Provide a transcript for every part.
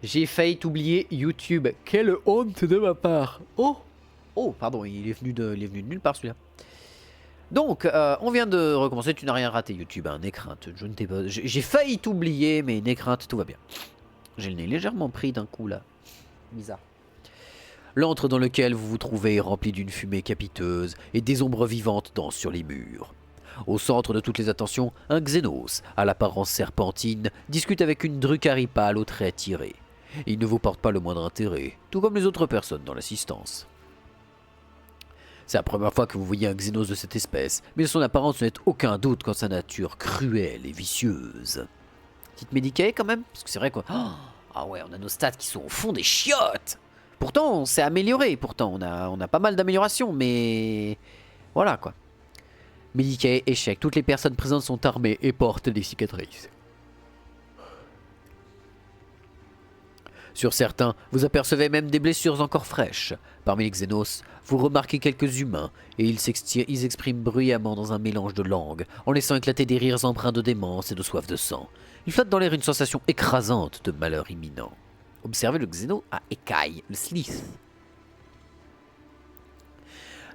J'ai failli t'oublier YouTube. Quelle honte de ma part. Oh. Oh, pardon, il est venu de nulle part celui-là. Donc, on vient de recommencer. Tu n'as rien raté YouTube, hein, n'aie crainte. Je ne t'ai pas... J'ai failli t'oublier, mais n'aie crainte, tout va bien. J'ai le nez légèrement pris d'un coup là. Bizarre. L'antre dans lequel vous vous trouvez est rempli d'une fumée capiteuse et des ombres vivantes dansent sur les murs. Au centre de toutes les attentions, un Xénos, à l'apparence serpentine, discute avec une Drukhari pâle aux traits tirés. Il ne vous porte pas le moindre intérêt, tout comme les autres personnes dans l'assistance. C'est la première fois que vous voyez un Xénos de cette espèce, mais de son apparence ne laisse aucun doute quant à sa nature cruelle et vicieuse. Petite Medicae quand même, parce que c'est vrai quoi. Oh, ah ouais, on a nos stats qui sont au fond des chiottes. Pourtant, on s'est amélioré, pourtant, on a pas mal d'améliorations, mais... Voilà, quoi. Medicae, échec. Toutes les personnes présentes sont armées et portent des cicatrices. Sur certains, vous apercevez même des blessures encore fraîches. Parmi les Xénos, vous remarquez quelques humains, et ils expriment bruyamment dans un mélange de langues, en laissant éclater des rires empreints de démence et de soif de sang. Ils flottent dans l'air une sensation écrasante de malheur imminent. Observez le Xéno à écailles, le Slith.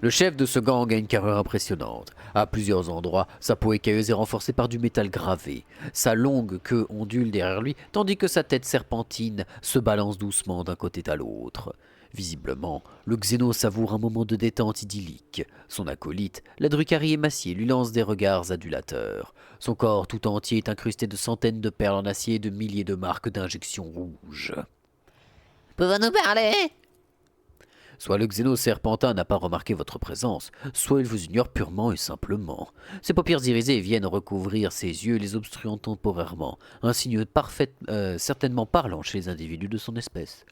Le chef de ce gang a une carrure impressionnante. À plusieurs endroits, sa peau écailleuse est renforcée par du métal gravé. Sa longue queue ondule derrière lui, tandis que sa tête serpentine se balance doucement d'un côté à l'autre. Visiblement, le Xéno savoure un moment de détente idyllique. Son acolyte, la Drukhari émaciée, lui lance des regards adulateurs. Son corps tout entier est incrusté de centaines de perles en acier et de milliers de marques d'injections rouges. Pouvons-nous parler? Soit le Xénos serpentin n'a pas remarqué votre présence, soit il vous ignore purement et simplement. Ses paupières irisées viennent recouvrir ses yeux, les obstruant temporairement, un signe certainement parlant chez les individus de son espèce.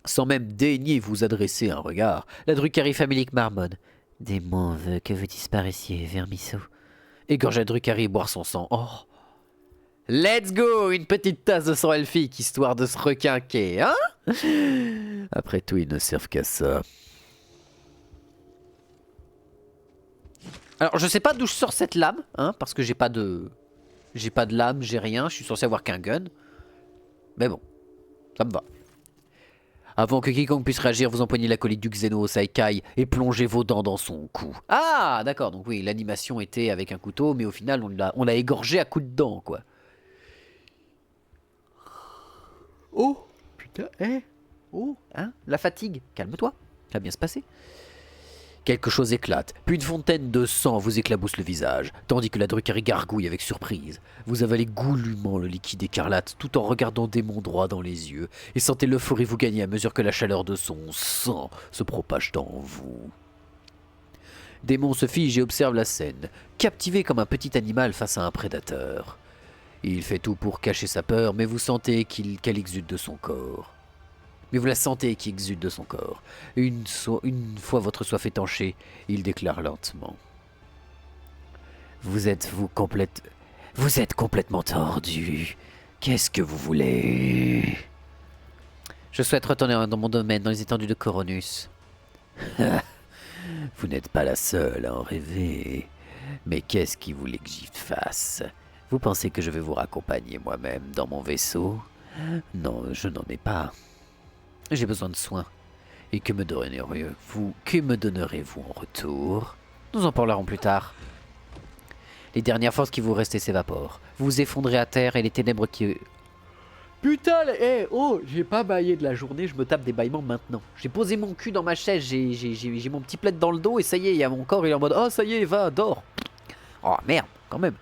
Sans même daigner vous adresser un regard, la Drukhari familique marmonne. Démon veut que vous disparaissiez, vermisseau. Égorge la Drukhari boire son sang. Oh! Let's go! Une petite tasse de sang elfique, histoire de se requinquer, hein? Après tout, ils ne servent qu'à ça. Alors, je sais pas d'où je sors cette lame, hein, parce que j'ai pas de lame, j'ai rien, je suis censé avoir qu'un gun. Mais bon, ça me va. Avant que quiconque puisse réagir, vous empoignez l'acolyte du Xénos à écaille et plongez vos dents dans son cou. Ah, d'accord, donc oui, l'animation était avec un couteau, mais au final, on l'a égorgé à coups de dents, quoi. Oh, putain, oh, hein, la fatigue, calme-toi, ça va bien se passer. Quelque chose éclate, puis une fontaine de sang vous éclabousse le visage, tandis que la Drukhari gargouille avec surprise. Vous avalez goulûment le liquide écarlate tout en regardant Démon droit dans les yeux, et sentez l'euphorie vous gagner à mesure que la chaleur de son sang se propage en vous. Démon se fige et observe la scène, captivé comme un petit animal face à un prédateur. Il fait tout pour cacher sa peur, mais vous sentez qu'elle exude de son corps. Mais vous la sentez qui exude de son corps. Une fois votre soif étanchée, il déclare lentement. Vous êtes complètement tordu. Qu'est-ce que vous voulez? Je souhaite retourner dans mon domaine, dans les étendues de Coronus. Vous n'êtes pas la seule à en rêver. Mais qu'est-ce qui voulait que j'y fasse? Vous pensez que je vais vous raccompagner moi-même dans mon vaisseau? Non, je n'en ai pas. J'ai besoin de soins. Et que me donnerez-vous en retour? Nous en parlerons plus tard. Les dernières forces qui vous restaient s'évaporent. Vous vous effondrez à terre et les ténèbres qui... Putain, j'ai pas baillé de la journée, je me tape des bâillements maintenant. J'ai posé mon cul dans ma chaise, j'ai mon petit plaid dans le dos et ça y est, il y a mon corps, il est en mode « Oh, ça y est, va, dors !» Oh, merde, quand même.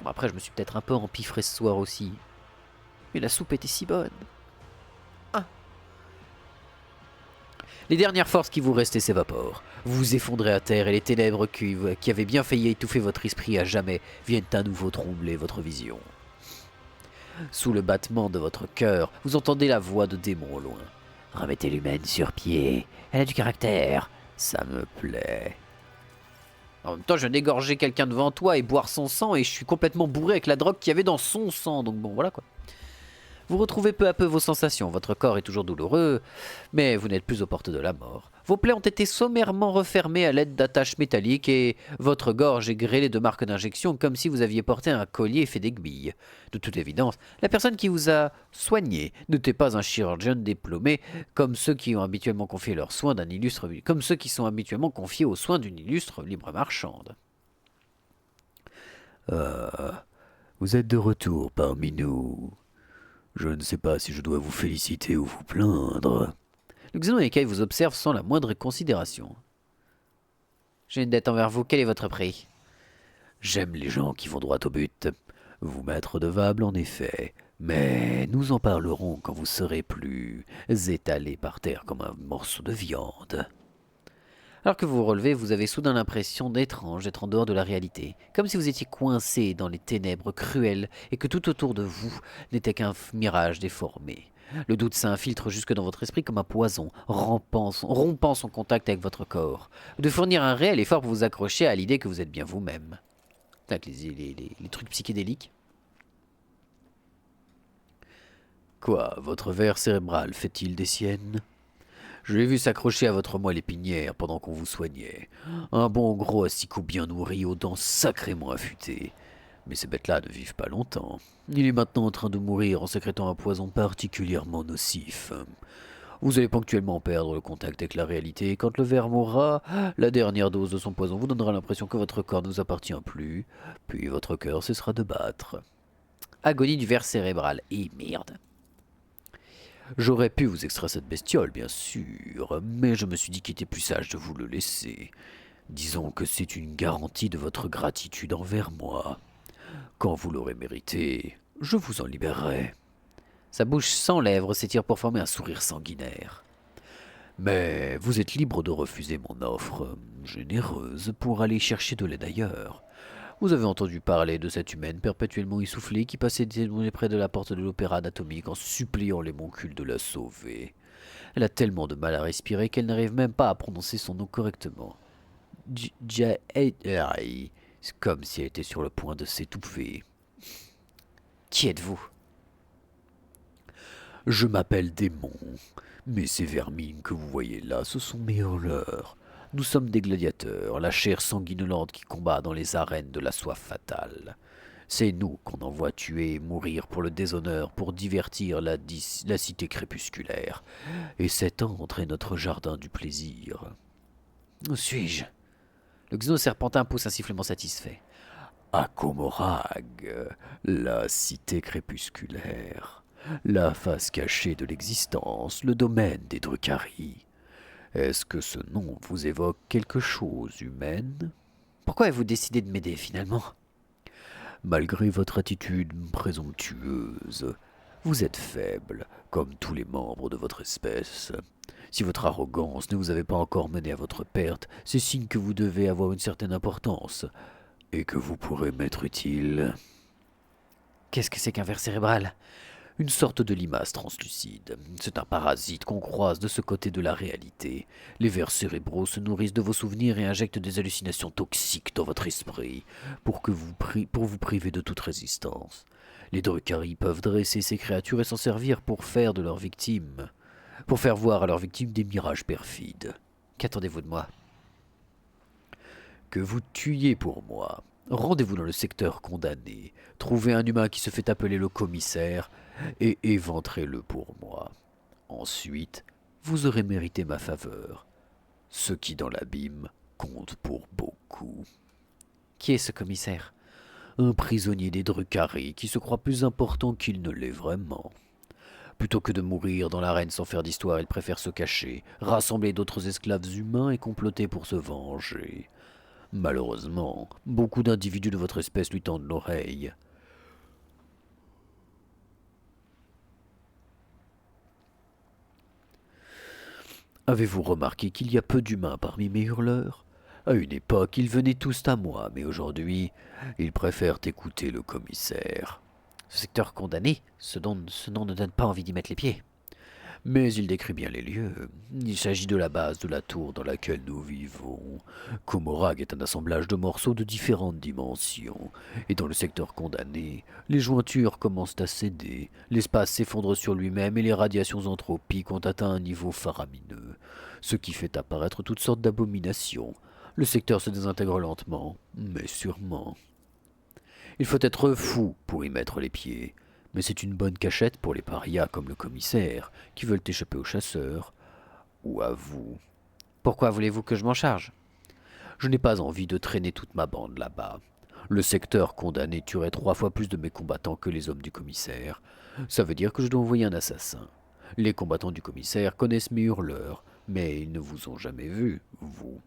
Bon, après, je me suis peut-être un peu empiffré ce soir aussi. Mais la soupe était si bonne. Les dernières forces qui vous restaient s'évaporent. Vous vous effondrez à terre et les ténèbres qui avaient bien failli étouffer votre esprit à jamais viennent à nouveau troubler votre vision. Sous le battement de votre cœur, vous entendez la voix de Démon au loin. « Remettez l'humaine sur pied, elle a du caractère, ça me plaît. » En même temps, je viens d'égorger quelqu'un devant toi et boire son sang et je suis complètement bourré avec la drogue qu'il y avait dans son sang, donc bon, voilà quoi. Vous retrouvez peu à peu vos sensations, votre corps est toujours douloureux, mais vous n'êtes plus aux portes de la mort. Vos plaies ont été sommairement refermées à l'aide d'attaches métalliques et votre gorge est grêlée de marques d'injection comme si vous aviez porté un collier fait d'aiguilles. De toute évidence, la personne qui vous a soigné n'était pas un chirurgien diplômé comme ceux qui ont habituellement confié leurs soins d'un illustre, comme ceux qui sont habituellement confiés aux soins d'une illustre libre marchande. Vous êtes de retour parmi nous. Je ne sais pas si je dois vous féliciter ou vous plaindre. Le Xénon Écaille vous observe sans la moindre considération. J'ai une dette envers vous, quel est votre prix? J'aime les gens qui vont droit au but. Vous m'êtes redevable en effet, mais nous en parlerons quand vous serez plus étalé par terre comme un morceau de viande. Alors que vous vous relevez, vous avez soudain l'impression d'étrange d'être en dehors de la réalité, comme si vous étiez coincé dans les ténèbres cruelles et que tout autour de vous n'était qu'un mirage déformé. Le doute s'infiltre jusque dans votre esprit comme un poison, rompant son contact avec votre corps. De fournir un réel effort pour vous accrocher à l'idée que vous êtes bien vous-même. Avec les trucs psychédéliques. Quoi, votre ver cérébral fait-il des siennes? Je l'ai vu s'accrocher à votre moelle épinière pendant qu'on vous soignait. Un bon gros assicot bien nourri, aux dents sacrément affûtées. Mais ces bêtes-là ne vivent pas longtemps. Il est maintenant en train de mourir en sécrétant un poison particulièrement nocif. Vous allez ponctuellement perdre le contact avec la réalité, et quand le ver mourra, la dernière dose de son poison vous donnera l'impression que votre corps ne vous appartient plus, puis votre cœur cessera de battre. Agonie du ver cérébral. Et merde. J'aurais pu vous extraire cette bestiole, bien sûr, mais je me suis dit qu'il était plus sage de vous le laisser. Disons que c'est une garantie de votre gratitude envers moi. Quand vous l'aurez mérité, je vous en libérerai. Sa bouche sans lèvres s'étire pour former un sourire sanguinaire. Mais vous êtes libre de refuser mon offre généreuse pour aller chercher de l'aide ailleurs. Vous avez entendu parler de cette humaine perpétuellement essoufflée qui passait près de la porte de l'opéra anatomique en suppliant les moncules de la sauver. Elle a tellement de mal à respirer qu'elle n'arrive même pas à prononcer son nom correctement. C'est comme si elle était sur le point de s'étouffer. Qui êtes-vous? Je m'appelle Démon, mais ces vermines que vous voyez là, ce sont mes hurleurs. Nous sommes des gladiateurs, la chair sanguinolente qui combat dans les arènes de la soif fatale. C'est nous qu'on envoie tuer et mourir pour le déshonneur, pour divertir la cité crépusculaire. Et cet antre est notre jardin du plaisir. Où suis-je? Le Xeno-Serpentin pousse un sifflement satisfait. À Komorag, la cité crépusculaire, la face cachée de l'existence, le domaine des Drukhari. Est-ce que ce nom vous évoque quelque chose, humaine? Pourquoi avez-vous décidé de m'aider, finalement? Malgré votre attitude présomptueuse, vous êtes faible, comme tous les membres de votre espèce. Si votre arrogance ne vous avait pas encore mené à votre perte, c'est signe que vous devez avoir une certaine importance, et que vous pourrez m'être utile. Qu'est-ce que c'est qu'un ver cérébral? Une sorte de limace translucide. C'est un parasite qu'on croise de ce côté de la réalité. Les vers cérébraux se nourrissent de vos souvenirs et injectent des hallucinations toxiques dans votre esprit pour vous priver de toute résistance. Les Drukhari peuvent dresser ces créatures et s'en servir pour faire voir à leurs victimes des mirages perfides. Qu'attendez-vous de moi? Que vous tuiez pour moi. Rendez-vous dans le secteur condamné, trouvez un humain qui se fait appeler le commissaire et éventrez-le pour moi. Ensuite, vous aurez mérité ma faveur, ce qui dans l'abîme compte pour beaucoup. Qui est ce commissaire? Un prisonnier des Drukhari qui se croit plus important qu'il ne l'est vraiment. Plutôt que de mourir dans l'arène sans faire d'histoire, il préfère se cacher, rassembler d'autres esclaves humains et comploter pour se venger. Malheureusement, beaucoup d'individus de votre espèce lui tendent l'oreille. Avez-vous remarqué qu'il y a peu d'humains parmi mes hurleurs? À une époque, ils venaient tous à moi, mais aujourd'hui, ils préfèrent écouter le commissaire. Ce secteur condamné, ce nom ne donne pas envie d'y mettre les pieds. Mais il décrit bien les lieux. Il s'agit de la base de la tour dans laquelle nous vivons. Komorag est un assemblage de morceaux de différentes dimensions. Et dans le secteur condamné, les jointures commencent à céder, l'espace s'effondre sur lui-même et les radiations anthropiques ont atteint un niveau faramineux, ce qui fait apparaître toutes sortes d'abominations. Le secteur se désintègre lentement, mais sûrement. Il faut être fou pour y mettre les pieds. Mais c'est une bonne cachette pour les parias comme le commissaire, qui veulent échapper aux chasseurs, ou à vous. Pourquoi voulez-vous que je m'en charge? Je n'ai pas envie de traîner toute ma bande là-bas. Le secteur condamné tuerait 3 fois plus de mes combattants que les hommes du commissaire. Ça veut dire que je dois envoyer un assassin. Les combattants du commissaire connaissent mes hurleurs, mais ils ne vous ont jamais vu, vous.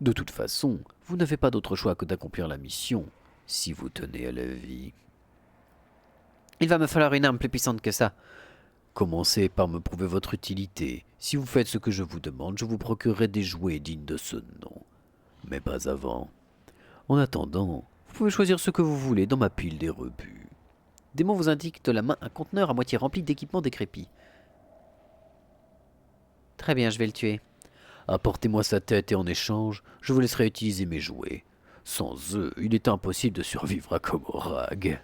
De toute façon, vous n'avez pas d'autre choix que d'accomplir la mission, si vous tenez à la vie. Il va me falloir une arme plus puissante que ça. Commencez par me prouver votre utilité. Si vous faites ce que je vous demande, je vous procurerai des jouets dignes de ce nom. Mais pas avant. En attendant, vous pouvez choisir ce que vous voulez dans ma pile des rebuts. Démon vous indique de la main un conteneur à moitié rempli d'équipements décrépits. Très bien, je vais le tuer. Apportez-moi sa tête et en échange, je vous laisserai utiliser mes jouets. Sans eux, il est impossible de survivre à Komorag.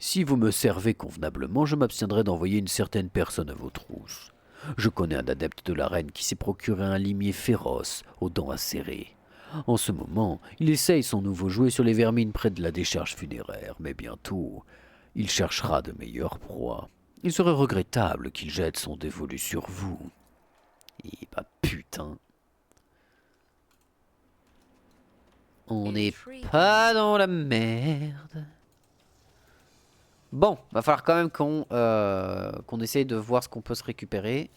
Si vous me servez convenablement, je m'abstiendrai d'envoyer une certaine personne à vos trousses. Je connais un adepte de l'arène qui s'est procuré un limier féroce, aux dents acérées. En ce moment, il essaye son nouveau jouet sur les vermines près de la décharge funéraire, mais bientôt, il cherchera de meilleures proies. Il serait regrettable qu'il jette son dévolu sur vous. Et bah putain. On n'est pas dans la merde. Bon, va falloir quand même qu'on essaye de voir ce qu'on peut se récupérer.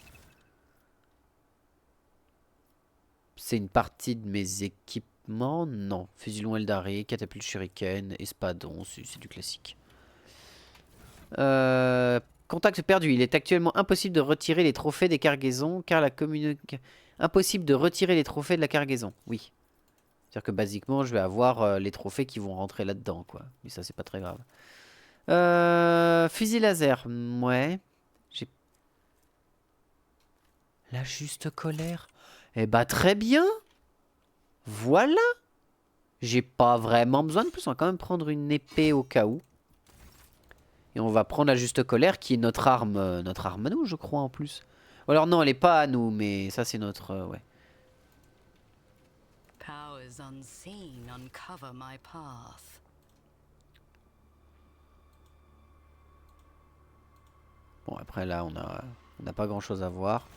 C'est une partie de mes équipements? Non. Fusil long Eldari, catapulte shuriken, espadon, c'est du classique. Contact perdu. Il est actuellement impossible de retirer les trophées des cargaisons car la communauté... Impossible de retirer les trophées de la cargaison. Oui. C'est-à-dire que basiquement, je vais avoir les trophées qui vont rentrer là-dedans, quoi. Mais ça, c'est pas très grave. Fusil laser, ouais. J'ai... La juste colère. Eh bah très bien. Voilà. J'ai pas vraiment besoin de plus. On va quand même prendre une épée au cas où. Et on va prendre la juste colère qui est notre arme à nous, je crois, en plus. Ou alors non, elle est pas à nous, mais ça c'est notre... ouais. Powers unseen uncover my path. Bon, après là, on n'a pas grand chose à voir.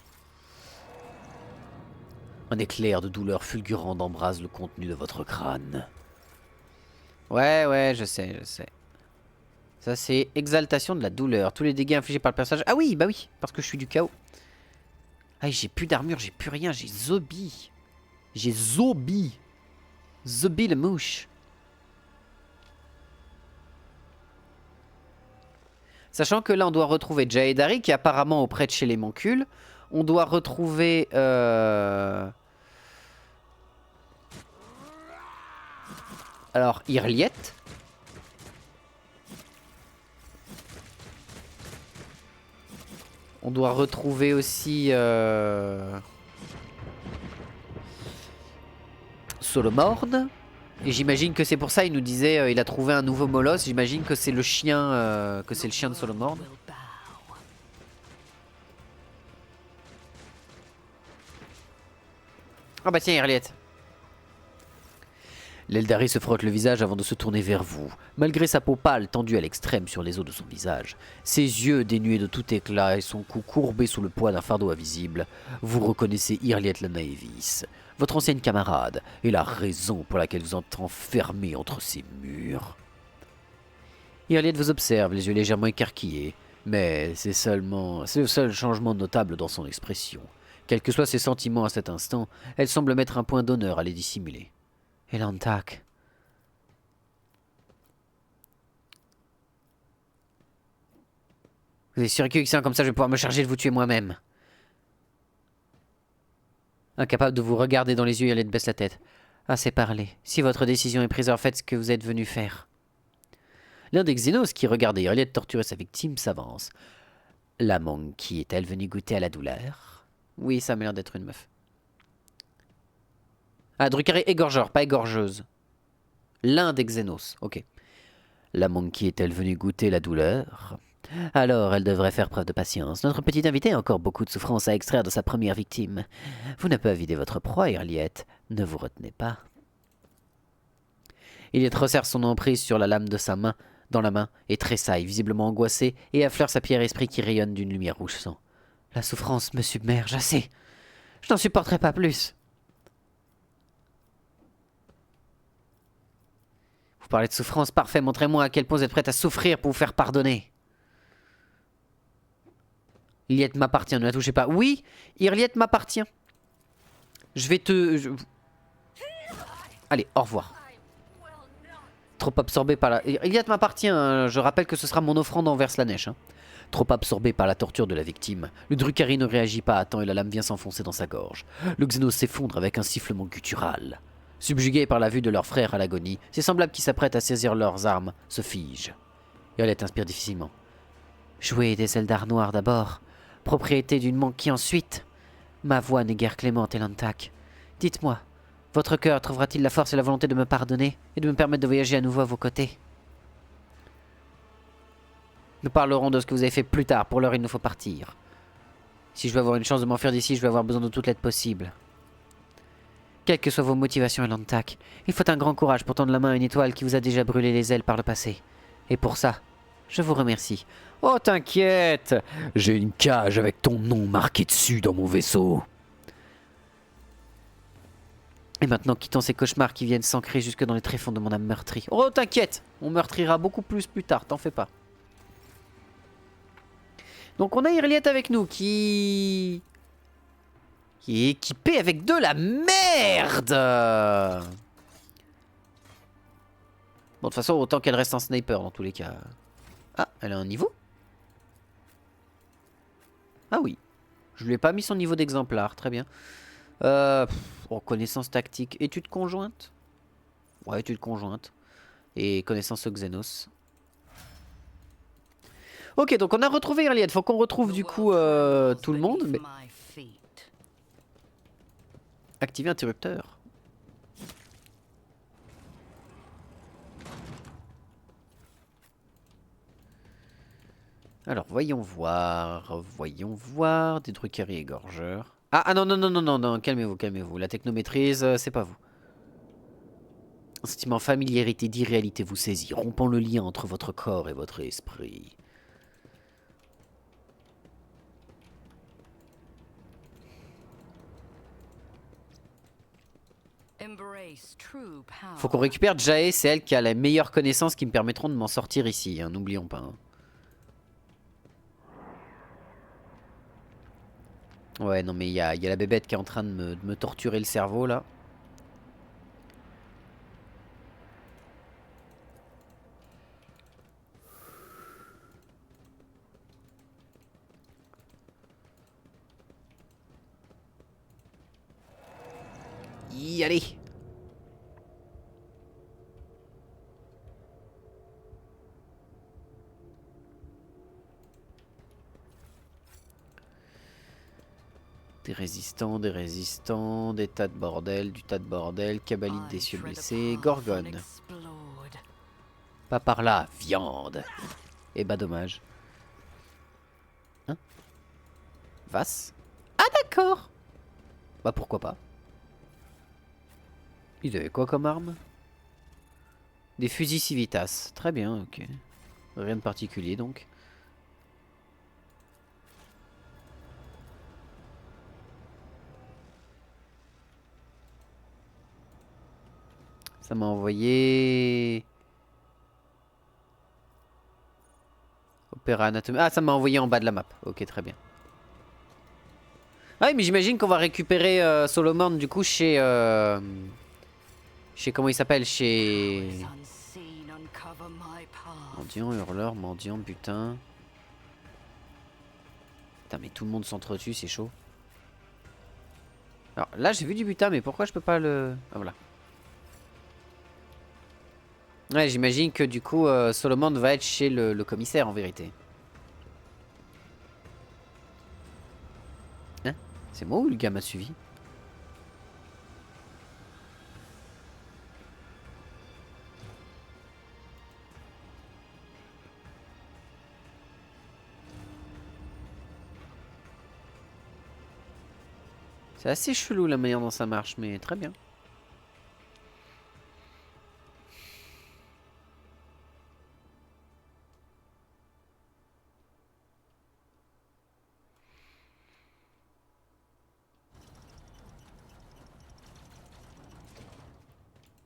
Un éclair de douleur fulgurante embrase le contenu de votre crâne. Ouais, je sais. Ça, c'est exaltation de la douleur. Tous les dégâts infligés par le personnage... Ah oui, bah oui, parce que je suis du chaos. Ah, j'ai plus d'armure, j'ai plus rien, j'ai Zombie. J'ai Zombie. Zombie le mouche. Sachant que là, on doit retrouver Jaedari, qui est apparemment auprès de chez les Mancules. On doit retrouver... Alors, Irliette. On doit retrouver aussi... Solomorn. Et j'imagine que c'est pour ça, il nous disait, il a trouvé un nouveau molosse. J'imagine que c'est le chien, de Solomorn. Ah bah tiens, Irliette. L'Eldari se frotte le visage avant de se tourner vers vous, malgré sa peau pâle tendue à l'extrême sur les os de son visage. Ses yeux dénués de tout éclat et son cou courbé sous le poids d'un fardeau invisible, vous reconnaissez Irliette la Naevis, votre ancienne camarade, et la raison pour laquelle vous êtes enfermé entre ces murs. Irliette vous observe, les yeux légèrement écarquillés, mais c'est le seul changement notable dans son expression. Quels que soient ses sentiments à cet instant, elle semble mettre un point d'honneur à les dissimuler. Elantak. Vous êtes sûr que c'est comme ça, je vais pouvoir me charger de vous tuer moi-même. Incapable de vous regarder dans les yeux, Irliette baisse la tête. Assez parlé. Si votre décision est prise, alors faites ce que vous êtes venu faire. L'un des Xénos qui regardait Irliette torturer sa victime s'avance. La monkey est-elle venue goûter à la douleur? Oui, ça m'a l'air d'être une meuf. Ah, Drukhari égorgeur, pas égorgeuse. L'un des Xenos, ok. La monkey est-elle venue goûter la douleur? Alors, elle devrait faire preuve de patience. Notre petite invitée a encore beaucoup de souffrance à extraire de sa première victime. Vous n'avez pas vidé votre proie, Irliette. Ne vous retenez pas. Irliette resserre son emprise sur la lame de sa main, dans la main, et tressaille, visiblement angoissée, et affleure sa pierre esprit qui rayonne d'une lumière rouge sang. La souffrance me submerge assez. Je n'en supporterai pas plus. Vous parlez de souffrance, parfait. Montrez-moi à quel point vous êtes prête à souffrir pour vous faire pardonner. Irliette m'appartient, ne la touchez pas. Oui, Irliette m'appartient. Je vais te... Allez, au revoir. Trop absorbé par la... Irliette m'appartient, hein. Je rappelle que ce sera mon offrande envers Slanesh. Hein. Trop absorbé par la torture de la victime, le Drukhari ne réagit pas à temps et la lame vient s'enfoncer dans sa gorge. Le Xenos s'effondre avec un sifflement guttural. Subjugués par la vue de leur frère à l'agonie, ces semblables qui s'apprêtent à saisir leurs armes se figent. Irliette inspire difficilement. Jouer des Eldar noirs d'abord, propriété d'une monkey ensuite. Ma voix n'est guère clémente, Elantak. Dites-moi, votre cœur trouvera-t-il la force et la volonté de me pardonner et de me permettre de voyager à nouveau à vos côtés? Nous parlerons de ce que vous avez fait plus tard. Pour l'heure, il nous faut partir. Si je veux avoir une chance de m'enfuir d'ici, je vais avoir besoin de toute l'aide possible. Quelles que soient vos motivations, Elantak, il faut un grand courage pour tendre la main à une étoile qui vous a déjà brûlé les ailes par le passé. Et pour ça, je vous remercie. Oh, t'inquiète! J'ai une cage avec ton nom marqué dessus dans mon vaisseau. Et maintenant, quittons ces cauchemars qui viennent s'ancrer jusque dans les tréfonds de mon âme meurtrie. Oh, t'inquiète! On meurtrira beaucoup plus tard, t'en fais pas. Donc on a Irliette avec nous qui est équipée avec de la merde. Bon, de toute façon, autant qu'elle reste un sniper dans tous les cas. Ah, elle a un niveau? Ah oui. Je lui ai pas mis son niveau d'exemplaire, très bien. Connaissance tactique. Étude conjointe? Ouais, étude conjointe. Et connaissance au Xenos. Ok, donc on a retrouvé Irliette. Faut qu'on retrouve du coup tout le monde. Mais... Activer interrupteur. Alors, voyons voir. Voyons voir. Des Drukhari égorgeurs. Ah non, non, non, non, non, non. Calmez-vous, calmez-vous. La technomaîtrise, c'est pas vous. Un sentiment familiarité d'irréalité vous saisit, rompant le lien entre votre corps et votre esprit. Faut qu'on récupère Jae, c'est elle qui a la meilleure connaissance qui me permettront de m'en sortir ici, hein, n'oublions pas. Hein. Ouais, non mais il y a la bébête qui est en train de me torturer le cerveau là. Allez. Des résistants, des tas de bordel, du tas de bordel, Cabalite des cieux blessés, Gorgone. Pas par là, viande. Eh bah dommage. Hein? Vas? Ah d'accord. Bah pourquoi pas. Ils avaient quoi comme arme? Des fusils Civitas. Très bien, ok. Rien de particulier donc. Ça m'a envoyé... Opéra Anatomy. Ah, ça m'a envoyé en bas de la map. Ok, très bien. Ah oui, mais j'imagine qu'on va récupérer Solomon du coup chez... Chez comment il s'appelle? Chez... Mendiant, hurleur, mendiant, butin. Putain, mais tout le monde s'entretue, c'est chaud. Alors là, j'ai vu du butin, mais pourquoi je peux pas le... Ah voilà. Ouais, j'imagine que du coup, Solomon va être chez le commissaire en vérité. C'est moi ou le gars m'a suivi? C'est assez chelou la manière dont ça marche, mais très bien.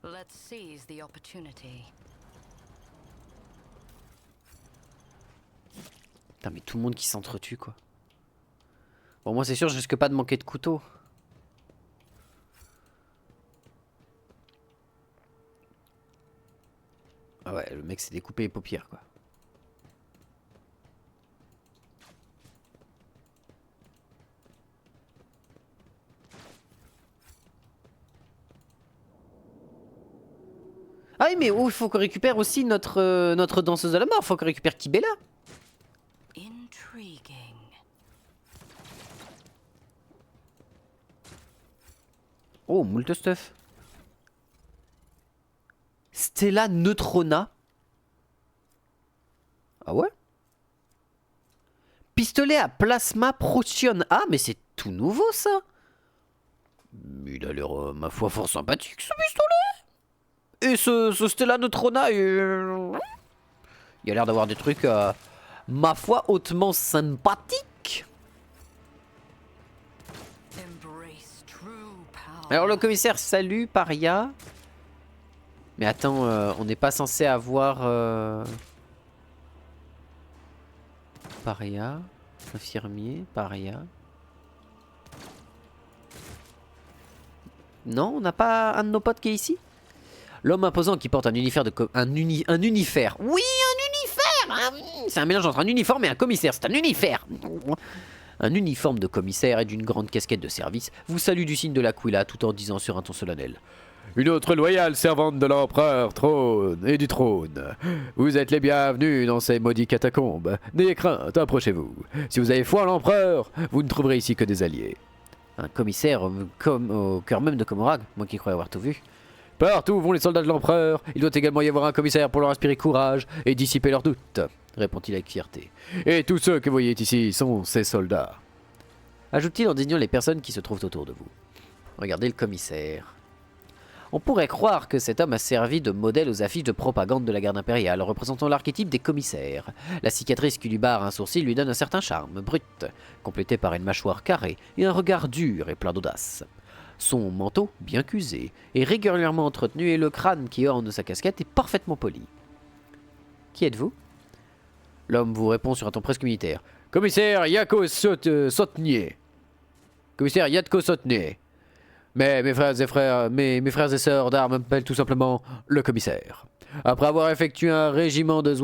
Let's seize the opportunity. Putain, mais tout le monde qui s'entretue, quoi. Bon, moi, c'est sûr, je risque pas de manquer de couteau. Ah ouais, le mec s'est découpé les paupières, quoi. Ah oui, mais oh, il faut qu'on récupère aussi notre danseuse de la mort. Il faut qu'on récupère Kibella. Intriguing. Oh, moult stuff. Stella Neutrona. Ah ouais? Pistolet à plasma Procyon. Ah, mais c'est tout nouveau, ça. Il a l'air, ma foi, fort sympathique, ce pistolet. Et ce Stella Neutrona, il a l'air d'avoir des trucs, ma foi, hautement sympathiques. Embrace true power. Alors le commissaire, salut, paria. Mais attends, on n'est pas censé avoir... Paria, infirmier, paria. Non, on n'a pas un de nos potes qui est ici? L'homme imposant qui porte un univers de un univers. Oui, un univers. C'est un mélange entre un uniforme et un commissaire. C'est un univers. Un uniforme de commissaire et d'une grande casquette de service vous salue du signe de l'Aquila tout en disant sur un ton solennel: une autre loyale servante de l'empereur trône et du trône. Vous êtes les bienvenus dans ces maudits catacombes. N'ayez crainte, approchez-vous. Si vous avez foi en l'empereur, vous ne trouverez ici que des alliés. Un commissaire comme au cœur même de Comorague, moi qui croyais avoir tout vu. Partout où vont les soldats de l'empereur, il doit également y avoir un commissaire pour leur inspirer courage et dissiper leurs doutes, répond-il avec fierté. Et tous ceux que vous voyez ici sont ces soldats. Ajoute-t-il en désignant les personnes qui se trouvent autour de vous. Regardez le commissaire. On pourrait croire que cet homme a servi de modèle aux affiches de propagande de la garde impériale, représentant l'archétype des commissaires. La cicatrice qui lui barre un sourcil lui donne un certain charme brut, complété par une mâchoire carrée et un regard dur et plein d'audace. Son manteau, bien qu'usé, est régulièrement entretenu et le crâne qui orne sa casquette est parfaitement poli. Qui êtes-vous? L'homme vous répond sur un ton presque militaire. Commissaire Yako Sotnier. Commissaire Yatko Sotnier. Mais mes frères et sœurs d'armes m'appellent tout simplement le commissaire. Après avoir été affecté à un régiment de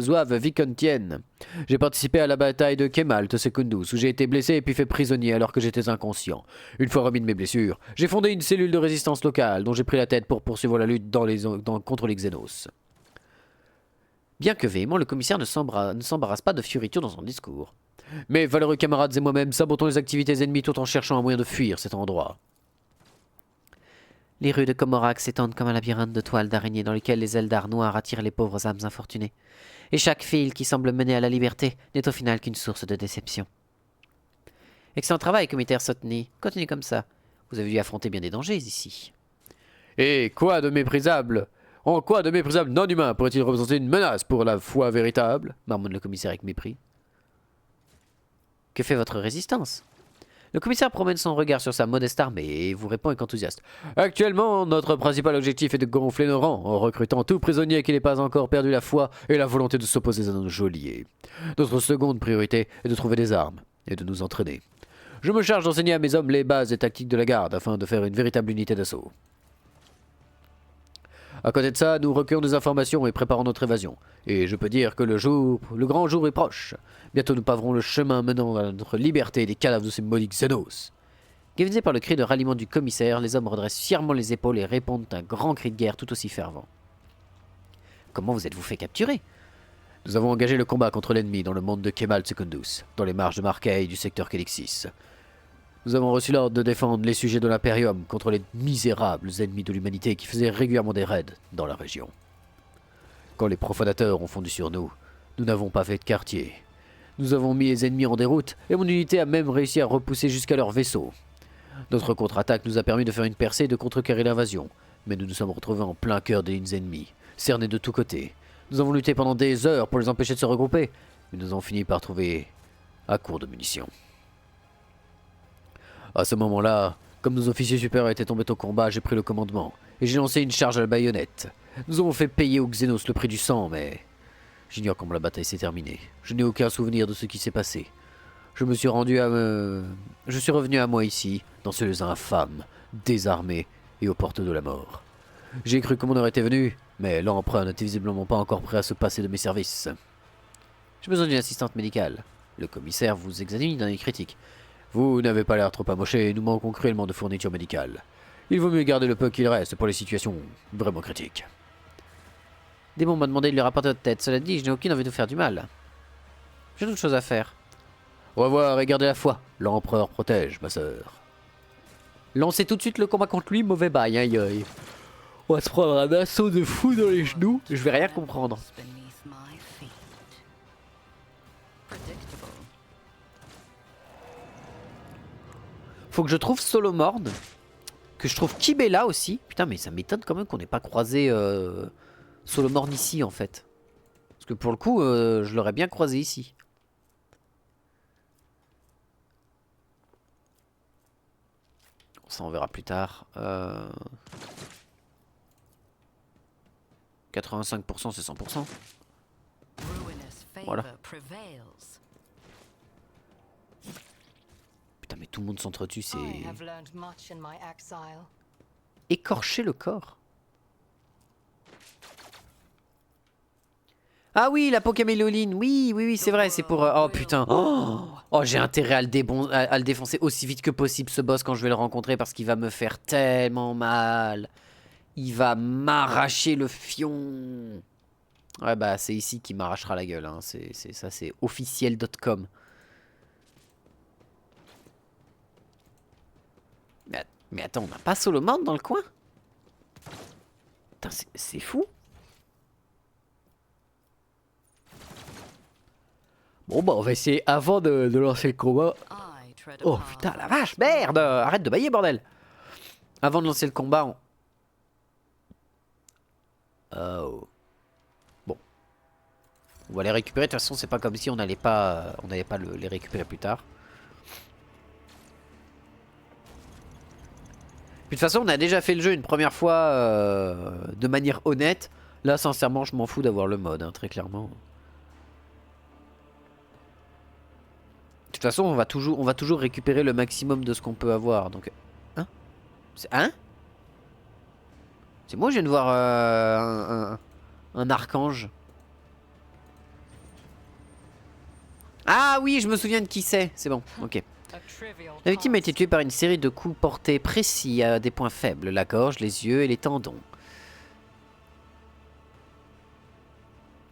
zouaves Viscontienne, j'ai participé à la bataille de Kemalt Secundus où j'ai été blessé et puis fait prisonnier alors que j'étais inconscient. Une fois remis de mes blessures, j'ai fondé une cellule de résistance locale dont j'ai pris la tête pour poursuivre la lutte contre les Xénos. Bien que véhément, le commissaire ne s'embarrasse pas de fioriture dans son discours. Mes valeureux camarades et moi-même sabotons les activités ennemies tout en cherchant un moyen de fuir cet endroit. Les rues de Comorac s'étendent comme un labyrinthe de toiles d'araignée dans lesquelles les Eldar noirs attirent les pauvres âmes infortunées. Et chaque fil qui semble mener à la liberté n'est au final qu'une source de déception. Excellent travail, commissaire Sotny. Continuez comme ça. Vous avez dû affronter bien des dangers ici. Et quoi de méprisable? En quoi de méprisable non humain pourrait-il représenter une menace pour la foi véritable? Marmonne le commissaire avec mépris. Que fait votre résistance? Le commissaire promène son regard sur sa modeste armée et vous répond avec enthousiasme. Actuellement, notre principal objectif est de gonfler nos rangs en recrutant tout prisonnier qui n'ait pas encore perdu la foi et la volonté de s'opposer à nos geôliers. Notre seconde priorité est de trouver des armes et de nous entraîner. Je me charge d'enseigner à mes hommes les bases et tactiques de la garde afin de faire une véritable unité d'assaut. À côté de ça, nous recueillons des informations et préparons notre évasion. Et je peux dire que le grand jour est proche. Bientôt nous paverons le chemin menant à notre liberté des cadavres de ces maudits Xénos. Galvanisés par le cri de ralliement du commissaire, les hommes redressent fièrement les épaules et répondent un grand cri de guerre tout aussi fervent. Comment vous êtes-vous fait capturer? Nous avons engagé le combat contre l'ennemi dans le monde de Kemal Secundus, dans les marges de Marquet du secteur Kelixis. Nous avons reçu l'ordre de défendre les sujets de l'Imperium contre les misérables ennemis de l'humanité qui faisaient régulièrement des raids dans la région. Quand les profanateurs ont fondu sur nous, nous n'avons pas fait de quartier. Nous avons mis les ennemis en déroute et mon unité a même réussi à repousser jusqu'à leur vaisseau. Notre contre-attaque nous a permis de faire une percée et de contrecarrer l'invasion, mais nous nous sommes retrouvés en plein cœur des lignes ennemies, cernés de tous côtés. Nous avons lutté pendant des heures pour les empêcher de se regrouper, mais nous avons fini par trouver à court de munitions. À ce moment-là, comme nos officiers supérieurs étaient tombés au combat, j'ai pris le commandement et j'ai lancé une charge à la baïonnette. Nous avons fait payer aux Xenos le prix du sang, mais j'ignore comment la bataille s'est terminée. Je n'ai aucun souvenir de ce qui s'est passé. Je suis revenu à moi ici, dans ce lieu infâme, désarmé et aux portes de la mort. J'ai cru que mon heure était venue, mais l'empereur n'était visiblement pas encore prêt à se passer de mes services. J'ai besoin d'une assistante médicale. Le commissaire vous examine dans les critiques. Vous n'avez pas l'air trop amoché et nous manquons cruellement de fourniture médicale. Il vaut mieux garder le peu qu'il reste pour les situations vraiment critiques. Démon m'a demandé de lui rapporter votre tête. Cela dit, je n'ai aucune envie de vous faire du mal. J'ai d'autres choses à faire. Au revoir et gardez la foi. L'empereur protège, ma sœur. Lancez tout de suite le combat contre lui, mauvais bail. Aïe, aïe. On va se prendre un assaut de fou dans les genoux. Je vais rien comprendre. Beneath my feet. Predictable. Faut que je trouve Solomord. Que je trouve Kibela aussi. Putain, mais ça m'étonne quand même qu'on n'ait pas croisé Solomord ici en fait. Parce que pour le coup, je l'aurais bien croisé ici. Ça on verra plus tard. 85% c'est 100%. Voilà. Putain mais tout le monde s'entretue, c'est... Écorcher le corps. Ah oui, la Pokéméloline, oui, c'est vrai, c'est pour... Oh putain, oh j'ai intérêt à le défoncer aussi vite que possible ce boss quand je vais le rencontrer parce qu'il va me faire tellement mal. Il va m'arracher le fion. Ouais bah c'est ici qu'il m'arrachera la gueule, hein. Ça c'est officiel.com. Mais attends, on n'a pas Solomon dans le coin? Putain, c'est fou. Bon bah on va essayer avant de lancer le combat. Oh putain la vache, merde. Arrête de bailler bordel. Avant de lancer le combat Oh. Bon. On va les récupérer, de toute façon c'est pas comme si on n'allait pas les récupérer plus tard. Puis de toute façon on a déjà fait le jeu une première fois de manière honnête. Là sincèrement je m'en fous d'avoir le mode, hein, très clairement. De toute façon, on va toujours récupérer le maximum de ce qu'on peut avoir. Donc, hein? C'est moi, je viens de voir un archange. Ah oui, je me souviens de qui c'est. C'est bon, ok. La victime a été tuée par une série de coups portés précis à des points faibles, la gorge, les yeux et les tendons.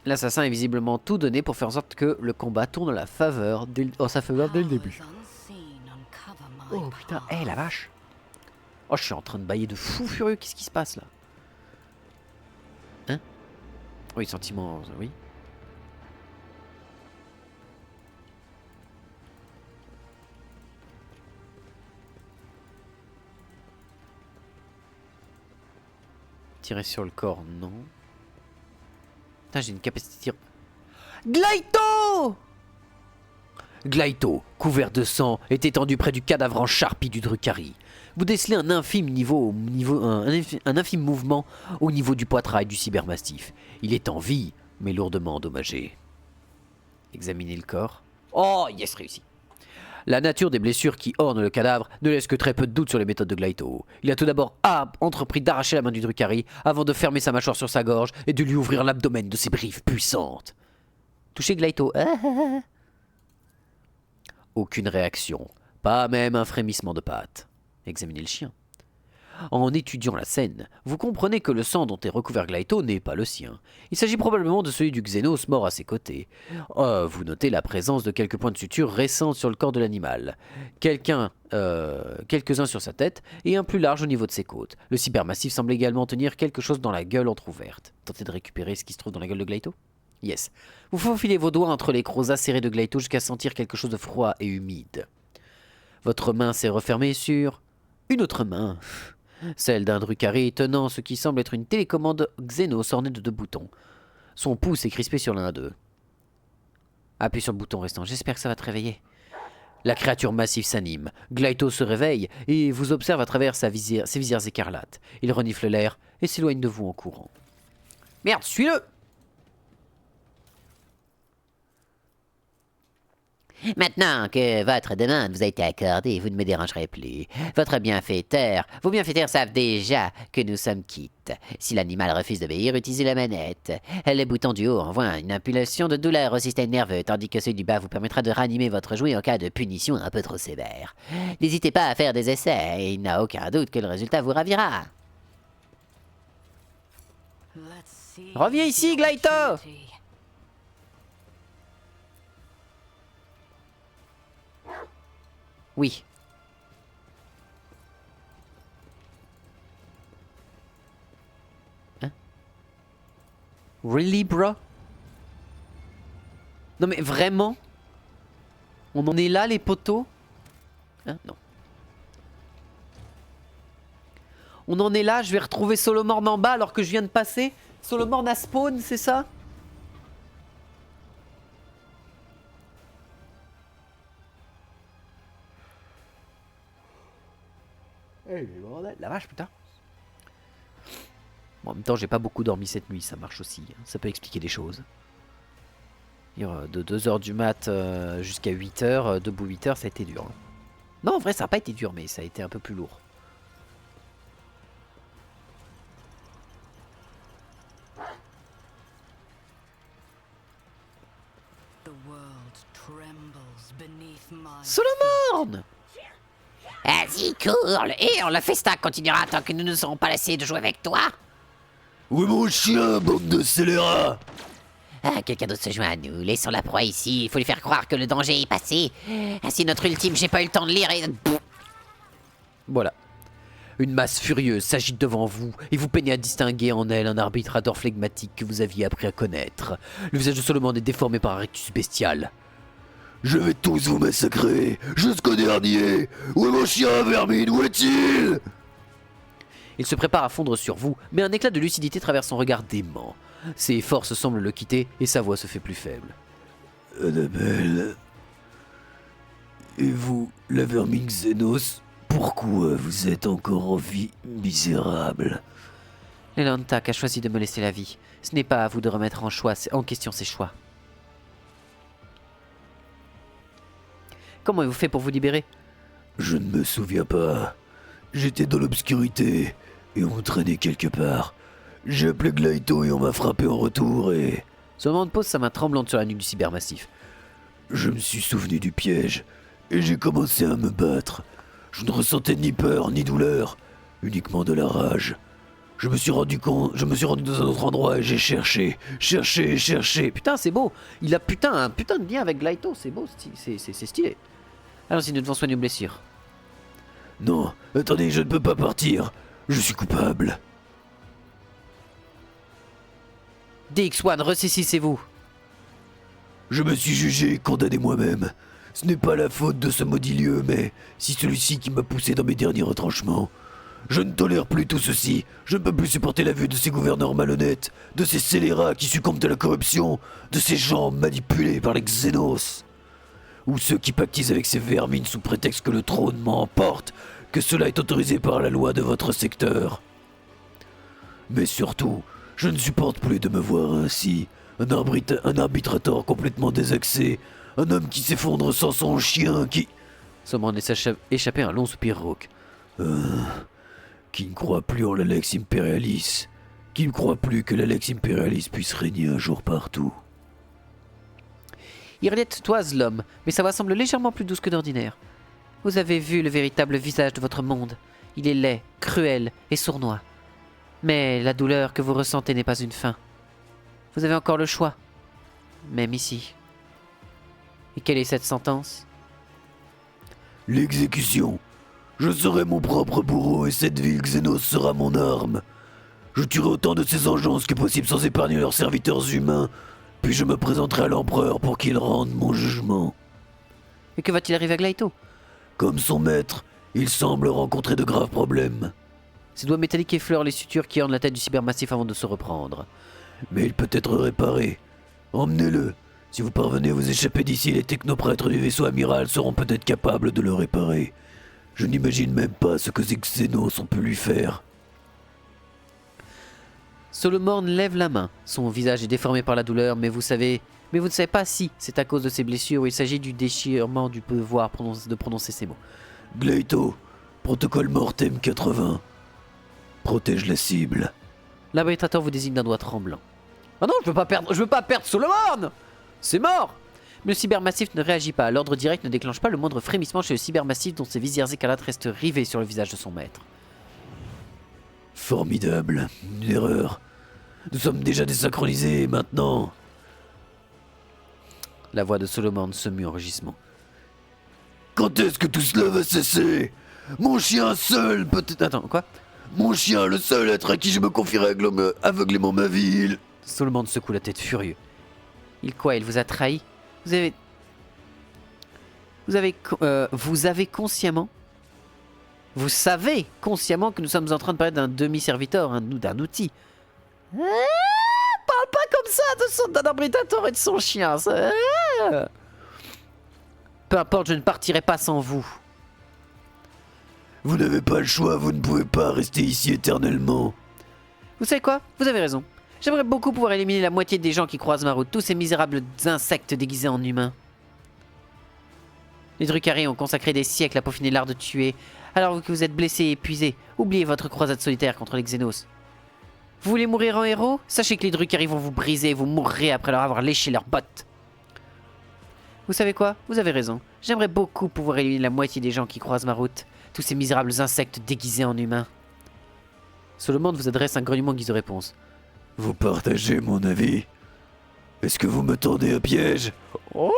L'assassin a visiblement tout donné pour faire en sorte que le combat tourne en sa faveur dès le début. Oh putain, hé la vache. Oh je suis en train de bailler de fou furieux, qu'est-ce qui se passe là? Hein? Oui, sentiment, oui. Tirer sur le corps, non. Putain, j'ai une capacité de tir. Gleito! Gleito, couvert de sang, est étendu près du cadavre en charpie du Drukhari. Vous décelez un infime un infime mouvement au niveau du poitrail du cybermastif. Il est en vie, mais lourdement endommagé. Examinez le corps. Oh, yes, réussi. La nature des blessures qui ornent le cadavre ne laisse que très peu de doute sur les méthodes de Gleito. Il a tout d'abord entrepris d'arracher la main du Drukhari avant de fermer sa mâchoire sur sa gorge et de lui ouvrir l'abdomen de ses griffes puissantes. Touchez Gleito. Aucune réaction, pas même un frémissement de pattes. Examinez le chien. En étudiant la scène, vous comprenez que le sang dont est recouvert Gleito n'est pas le sien. Il s'agit probablement de celui du Xenos mort à ses côtés. Vous notez la présence de quelques points de suture récents sur le corps de l'animal. Quelques-uns sur sa tête et un plus large au niveau de ses côtes. Le cybermassif semble également tenir quelque chose dans la gueule entrouverte. Tentez de récupérer ce qui se trouve dans la gueule de Gleito? Yes. Vous faufilez vos doigts entre les crocs acérés de Gleito jusqu'à sentir quelque chose de froid et humide. Votre main s'est refermée sur une autre main. Celle d'un Drukhari tenant ce qui semble être une télécommande Xenos ornée de 2 boutons. Son pouce est crispé sur l'un d'eux. Appuie sur le bouton restant, j'espère que ça va te réveiller. La créature massive s'anime. Gleito se réveille et vous observe à travers ses visières écarlates. Il renifle l'air et s'éloigne de vous en courant. Merde, suis-le! Maintenant que votre demande vous a été accordée, vous ne me dérangerez plus. Votre vos bienfaiteurs savent déjà que nous sommes quittes. Si l'animal refuse d'obéir, utilisez la manette. Le bouton du haut envoie une impulsion de douleur au système nerveux, tandis que celui du bas vous permettra de ranimer votre jouet en cas de punition un peu trop sévère. N'hésitez pas à faire des essais, et il n'y a aucun doute que le résultat vous ravira. Reviens ici, Gleito! Oui. Hein? Really, bro? Non mais vraiment? On en est là, les poteaux? Hein? Non. On en est là, je vais retrouver Solomorn en bas alors que je viens de passer. Solomorn a spawn, c'est ça? La vache, putain. Bon, en même temps, j'ai pas beaucoup dormi cette nuit, ça marche aussi. Hein. Ça peut expliquer des choses. De 2h du mat jusqu'à 8h, debout 8h, ça a été dur. Hein. Non, en vrai, ça n'a pas été dur, mais ça a été un peu plus lourd. Solomorn! Vas-y, cours, et on le festa continuera tant que nous ne serons pas lassés de jouer avec toi. Où est mon chien, bande de scélérats? Ah, quelqu'un d'autre se joint à nous, laissons la proie ici, il faut lui faire croire que le danger est passé. Ainsi notre ultime, j'ai pas eu le temps de lire et... Voilà. Une masse furieuse s'agite devant vous et vous peinez à distinguer en elle un arbitrateur flegmatique que vous aviez appris à connaître. Le visage de Solomon est déformé par un rectus bestial. Je vais tous vous massacrer, jusqu'au dernier. Où est mon chien, vermine? Où est-il? Il se prépare à fondre sur vous, mais un éclat de lucidité traverse son regard dément. Ses forces semblent le quitter et sa voix se fait plus faible. Annabelle... Et vous, la vermine Xenos, pourquoi vous êtes encore en vie, misérable? Lelantak a choisi de me laisser la vie. Ce n'est pas à vous de remettre en question ses choix. Comment avez-vous fait pour vous libérer? Je ne me souviens pas. J'étais dans l'obscurité et on me traînait quelque part. J'ai appelé Gleito et on m'a frappé en retour et... Solomon pose sa main tremblante sur la nuque du cybermassif. Je me suis souvenu du piège et j'ai commencé à me battre. Je ne ressentais ni peur ni douleur, uniquement de la rage. Je me suis rendu dans un autre endroit et j'ai cherché. Putain, c'est beau. Il a un putain de lien avec Gleito, c'est beau, c'est stylé. Allons-y, nous devons soigner nos blessures. Non, attendez, je ne peux pas partir. Je suis coupable. DX1, ressaisissez-vous. Je me suis jugé et condamné moi-même. Ce n'est pas la faute de ce maudit lieu, mais si celui-ci qui m'a poussé dans mes derniers retranchements. Je ne tolère plus tout ceci. Je ne peux plus supporter la vue de ces gouverneurs malhonnêtes, de ces scélérats qui succombent à la corruption, de ces gens manipulés par les Xenos. Ou ceux qui pactisent avec ces vermines sous prétexte que le trône m'emporte, que cela est autorisé par la loi de votre secteur. Mais surtout, je ne supporte plus de me voir ainsi, un arbitrateur complètement désaxé, un homme qui s'effondre sans son chien, qui... Solomon laisse échapper un long soupir rauque. Qui ne croit plus en l'Alex Imperialis, qui ne croit plus que l'Alex Imperialis puisse régner un jour partout. Irliet toise l'homme, mais sa voix semble légèrement plus douce que d'ordinaire. Vous avez vu le véritable visage de votre monde. Il est laid, cruel et sournois. Mais la douleur que vous ressentez n'est pas une fin. Vous avez encore le choix, même ici. Et quelle est cette sentence? L'exécution. Je serai mon propre bourreau et cette ville Xenos sera mon arme. Je tuerai autant de ces engeances que possible sans épargner leurs serviteurs humains, puis je me présenterai à l'empereur pour qu'il rende mon jugement. Et que va-t-il arriver à Gleito? Comme son maître, il semble rencontrer de graves problèmes. Ses doigts métalliques effleurent les sutures qui ornent la tête du cybermassif avant de se reprendre. Mais il peut être réparé. Emmenez-le. Si vous parvenez à vous échapper d'ici, les technoprêtres du vaisseau amiral seront peut-être capables de le réparer. Je n'imagine même pas ce que ces Xenos ont pu lui faire. Solomorn lève la main. Son visage est déformé par la douleur, mais vous ne savez pas si c'est à cause de ses blessures ou il s'agit du déchirement du pouvoir de prononcer ces mots. Gleito, protocole Mortem 80. Protège la cible. L'arbitrateur vous désigne d'un doigt tremblant. Ah non, je veux pas perdre Solomorn! C'est mort! Mais le cybermassif ne réagit pas. L'ordre direct ne déclenche pas le moindre frémissement chez le cybermassif dont ses visières écarlates restent rivées sur le visage de son maître. Formidable. Une erreur. Nous sommes déjà désynchronisés maintenant. La voix de Solomorn se mue en rugissement. Quand est-ce que tout cela va cesser? Mon chien seul peut-être... Attends, quoi? Mon chien, le seul être à qui je me confierai aveuglément ma vie. Solomorn secoue la tête furieux. Il vous a trahi? Vous savez consciemment que nous sommes en train de parler d'un demi-serviteur, d'un outil. Parle pas comme ça d'un arbitrateur et de son chien. Peu importe, je ne partirai pas sans vous. Vous n'avez pas le choix, vous ne pouvez pas rester ici éternellement. Vous savez quoi? Vous avez raison. J'aimerais beaucoup pouvoir éliminer la moitié des gens qui croisent ma route, tous ces misérables insectes déguisés en humains. Les Drukhari ont consacré des siècles à peaufiner l'art de tuer. Alors que vous êtes blessé et épuisé, oubliez votre croisade solitaire contre les Xenos. Vous voulez mourir en héros? Sachez que les Drukhari vont vous briser et vous mourrez après leur avoir léché leurs bottes. Vous savez quoi? Vous avez raison. J'aimerais beaucoup pouvoir éliminer la moitié des gens qui croisent ma route. Tous ces misérables insectes déguisés en humains. Solomon vous adresse un grognement en guise de réponse. Vous partagez mon avis? Est-ce que vous me tendez un piège? Oh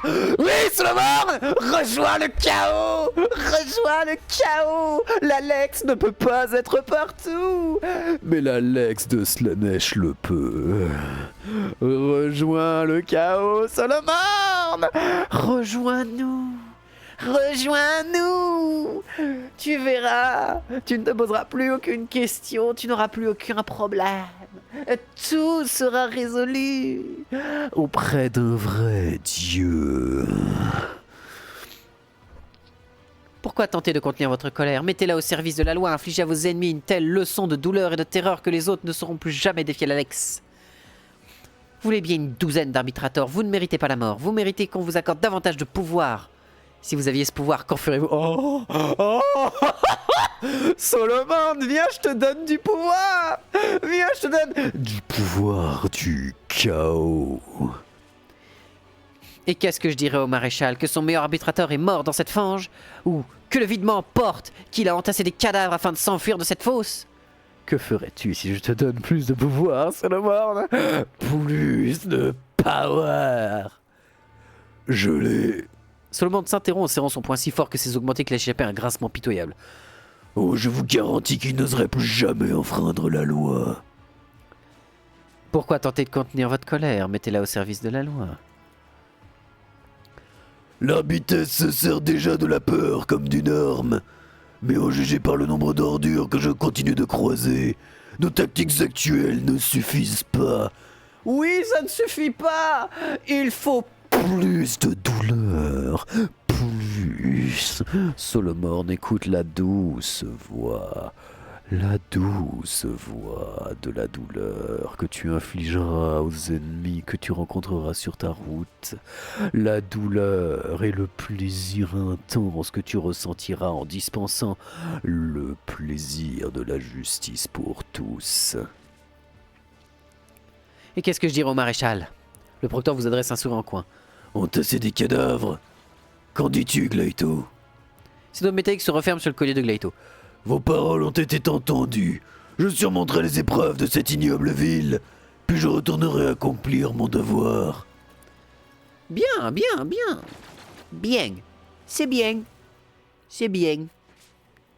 oui, Solomon! Rejoins le chaos! Rejoins le chaos! L'Alex ne peut pas être partout! Mais l'Alex de Slanesh le peut. Rejoins le chaos, Solomon! Rejoins-nous! Rejoins-nous! Tu verras, tu ne te poseras plus aucune question, tu n'auras plus aucun problème. Tout sera résolu auprès d'un vrai Dieu. Pourquoi tenter de contenir votre colère? Mettez-la au service de la loi, infligez à vos ennemis une telle leçon de douleur et de terreur que les autres ne sauront plus jamais défier l'Alex. Vous voulez bien une douzaine d'arbitrateurs, vous ne méritez pas la mort, vous méritez qu'on vous accorde davantage de pouvoir. Si vous aviez ce pouvoir, qu'en ferez-vous? Oh, oh, Solomon, viens, je te donne du pouvoir. Viens, je te donne du pouvoir du chaos. Et qu'est-ce que je dirais au maréchal? Que son meilleur arbitrateur est mort dans cette fange? Ou que le vide m'emporte? Qu'il a entassé des cadavres afin de s'enfuir de cette fosse? Que ferais-tu si je te donne plus de pouvoir, Solomon? Plus de power. Je l'ai... Solomon s'interrompt en serrant son poing si fort que ses augmentés échappaient à un grincement pitoyable. Oh, je vous garantis qu'il n'oserait plus jamais enfreindre la loi. Pourquoi tenter de contenir votre colère? Mettez-la au service de la loi. L'arbitesse se sert déjà de la peur comme d'une arme. Mais en juger par le nombre d'ordures que je continue de croiser, nos tactiques actuelles ne suffisent pas. Oui, ça ne suffit pas. Il faut plus de douleur, plus. Solomon écoute la douce voix de la douleur que tu infligeras aux ennemis que tu rencontreras sur ta route. La douleur et le plaisir intense que tu ressentiras en dispensant le plaisir de la justice pour tous. Et qu'est-ce que je dirais au maréchal? Le procteur vous adresse un sourire en coin. Entasser des cadavres. Qu'en dis-tu, Gleito? Ces doigts métalliques se referment sur le collier de Gleito. Vos paroles ont été entendues. Je surmonterai les épreuves de cette ignoble ville, puis je retournerai accomplir mon devoir. Bien, bien, bien. Bien. C'est bien. C'est bien.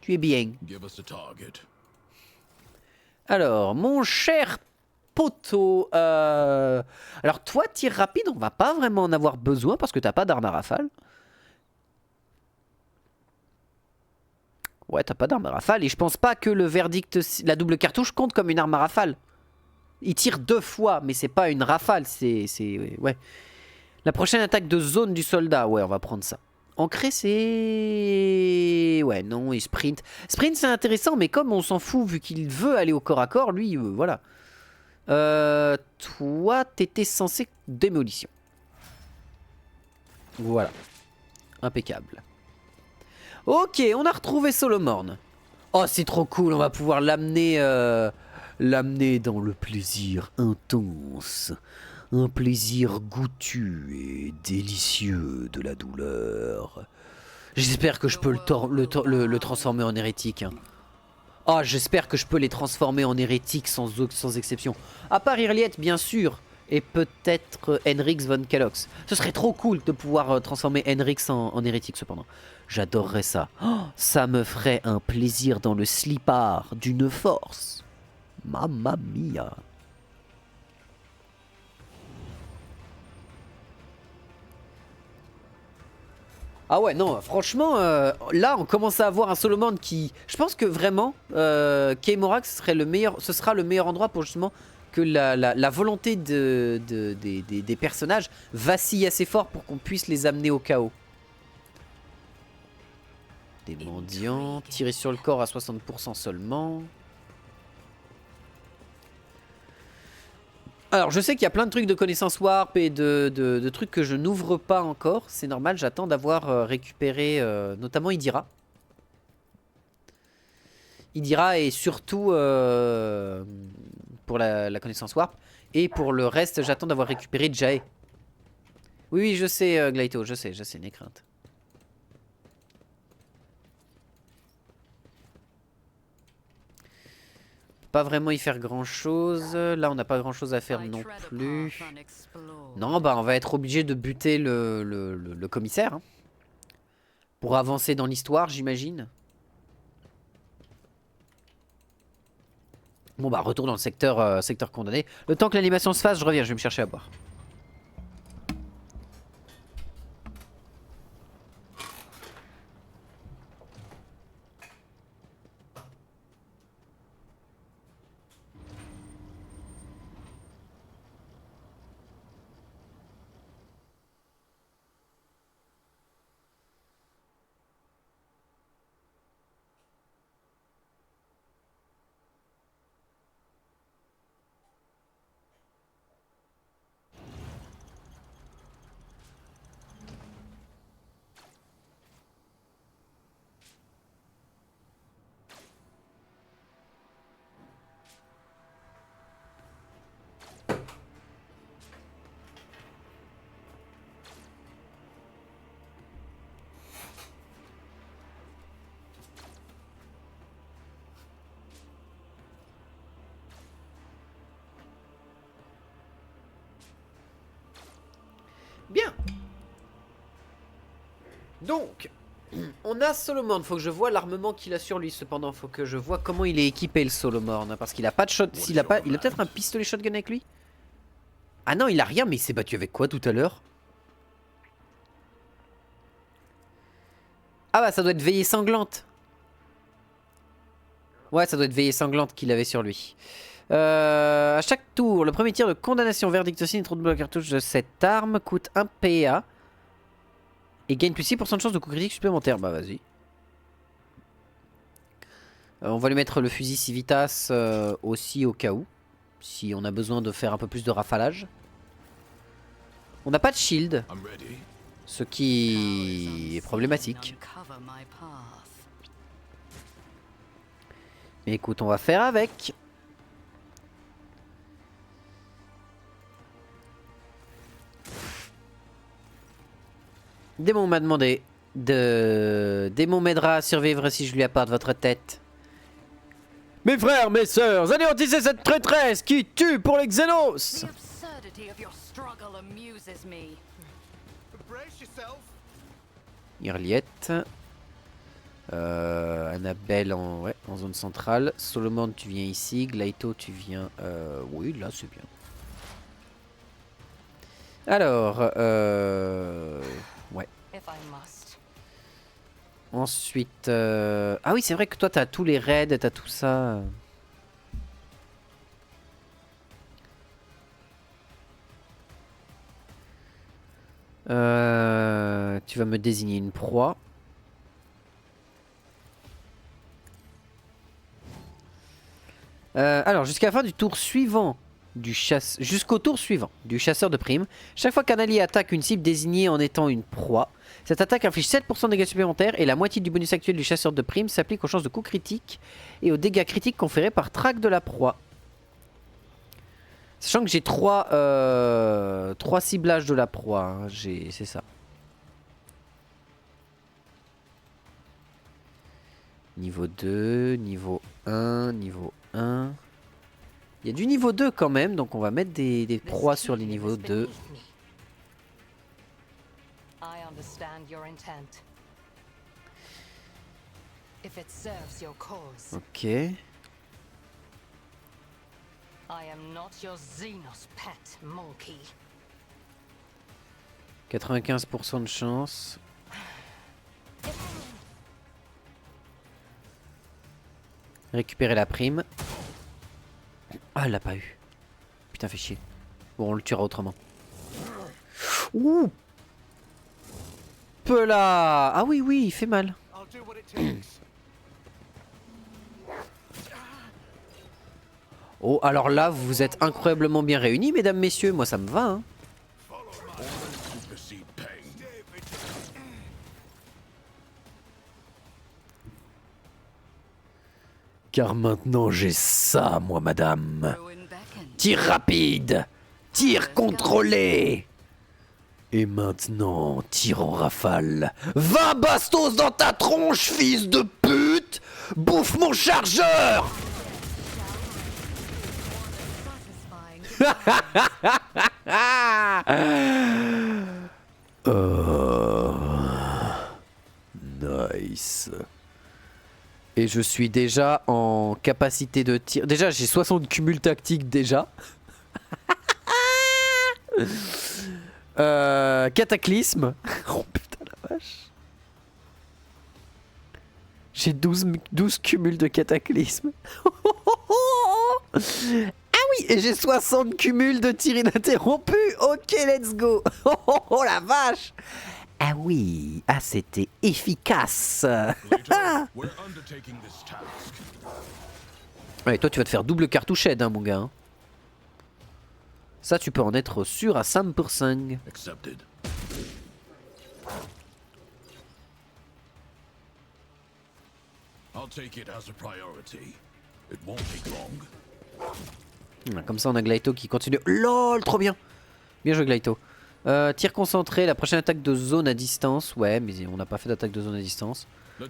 Tu es bien. Give us a target. Alors, mon cher poteau, alors toi, tir rapide, on va pas vraiment en avoir besoin parce que t'as pas d'arme à rafale. Ouais, t'as pas d'arme à rafale et je pense pas que le verdict, la double cartouche compte comme une arme à rafale. Il tire 2 fois, mais c'est pas une rafale, c'est... Ouais. La prochaine attaque de zone du soldat, ouais, on va prendre ça. Ancré, c'est... Ouais, non, et sprint. Sprint, c'est intéressant, mais comme on s'en fout, vu qu'il veut aller au corps à corps, lui, voilà. Toi, t'étais censé démolition. Voilà. Impeccable. Ok, on a retrouvé Solomorn. Oh, c'est trop cool, on va pouvoir l'amener... l'amener dans le plaisir intense. Un plaisir goûtu et délicieux de la douleur. J'espère que je peux le transformer en hérétique. Hein. Oh, j'espère que je peux les transformer en hérétiques sans exception. À part Irliet, bien sûr. Et peut-être Henrix von Kellogg's. Ce serait trop cool de pouvoir transformer Henrix en hérétique cependant. J'adorerais ça. Oh, ça me ferait un plaisir dans le slipard d'une force. Mamma mia. Ah ouais, non, franchement, là, on commence à avoir un Solomon qui... Je pense que vraiment, Keimorak, ce sera le meilleur endroit pour justement que la volonté des personnages vacille assez fort pour qu'on puisse les amener au chaos. Des mendiants, tirer sur le corps à 60% seulement. Alors, je sais qu'il y a plein de trucs de connaissances warp et de trucs que je n'ouvre pas encore. C'est normal, j'attends d'avoir récupéré notamment Idira. Idira et surtout pour la connaissance warp. Et pour le reste, j'attends d'avoir récupéré Jae. Oui, oui, je sais, Gleito, je sais, n'aie crainte. Pas vraiment y faire grand chose. Là, on n'a pas grand chose à faire non plus. Non, bah on va être obligé de buter le commissaire. Hein, pour avancer dans l'histoire, j'imagine. Bon bah retour dans le secteur condamné. Le temps que l'animation se fasse, je reviens, je vais me chercher à boire. Bien. Donc, on a Solomon. Faut que je vois l'armement qu'il a sur lui. Cependant, faut que je vois comment il est équipé le Solomon. Parce qu'il a pas de shot. Il a peut-être un pistolet shotgun avec lui. Ah non, il a rien. Mais il s'est battu avec quoi tout à l'heure? Ah bah ça doit être veillée sanglante. Ouais, ça doit être veillée sanglante qu'il avait sur lui. À chaque tour, le premier tir de condamnation verdict aussi, une trop de la cartouche de cette arme coûte 1 PA et gagne plus 6% de chance de coup critique supplémentaire. Bah vas-y. On va lui mettre le fusil Civitas aussi au cas où, si on a besoin de faire un peu plus de rafalage. On n'a pas de shield, ce qui est problématique. Mais écoute, on va faire avec. Démon m'a demandé. Démon m'aidera à survivre si je lui apporte votre tête. Mes frères, mes sœurs, anéantissez cette traîtresse qui tue pour les Xenos! The absurdity of your struggle amuses me. Irliette. Annabelle en, ouais, en zone centrale. Solomon, tu viens ici. Gleito, tu viens... oui, là, c'est bien. Alors, ouais. If I must. Ensuite... ah oui, c'est vrai que toi, t'as tous les raids, t'as tout ça. Tu vas me désigner une proie. Alors, jusqu'à la fin du tour suivant jusqu'au tour suivant du chasseur de primes, chaque fois qu'un allié attaque une cible désignée en étant une proie, cette attaque inflige 7% de dégâts supplémentaires et la moitié du bonus actuel du chasseur de primes s'applique aux chances de coups critiques et aux dégâts critiques conférés par trac de la proie. Sachant que j'ai 3 ciblages de la proie, hein, c'est ça. Niveau 2, niveau 1, niveau 1. Il y a du niveau 2 quand même, donc on va mettre des proies sur les niveaux 2. I understand your intent. If it serves your cause, Ok. I am not your Xenos pet monkey. 95% de chance. Récupérer la prime. Ah, elle l'a pas eu. Putain, fait chier. Bon, on le tuera autrement. Ouh! Pela! Ah oui, oui, il fait mal. Oh, alors là, vous êtes incroyablement bien réunis, mesdames, messieurs. Moi, ça me va, hein. Car maintenant j'ai ça, moi, madame. Ruin beckon. Tir rapide, tir contrôlé. Et maintenant, tir en rafale. 20 bastos dans ta tronche, fils de pute. Bouffe mon chargeur. Oh. Nice. Et je suis déjà en capacité de tir. Déjà, j'ai 60 cumuls tactiques déjà. Cataclysme. Oh putain la vache. J'ai 12 cumuls de cataclysme. Ah oui, et j'ai 60 cumuls de tir ininterrompu. Ok, let's go. Oh la vache. Ah oui, ah c'était efficace. Ouais, toi tu vas te faire double cartouchette, hein, mon gars. Hein. Ça tu peux en être sûr à 100%. Accepted. I'll take it as a priority. It won't take long. Comme ça on a Gleito qui continue. LOL, trop bien. Bien joué Gleito. Tir concentré, la prochaine attaque de zone à distance. Ouais, mais on n'a pas fait d'attaque de zone à distance.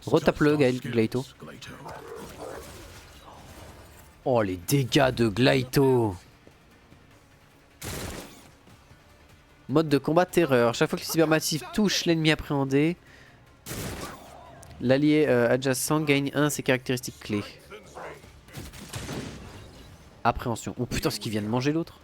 Retape-le, Gleito. Oh, les dégâts de Gleito. Mode de combat terreur. Chaque fois que le cybermassif touche l'ennemi appréhendé, l'allié adjacent gagne un de ses caractéristiques clés. Appréhension. Oh putain, ce qu'il vient de manger l'autre.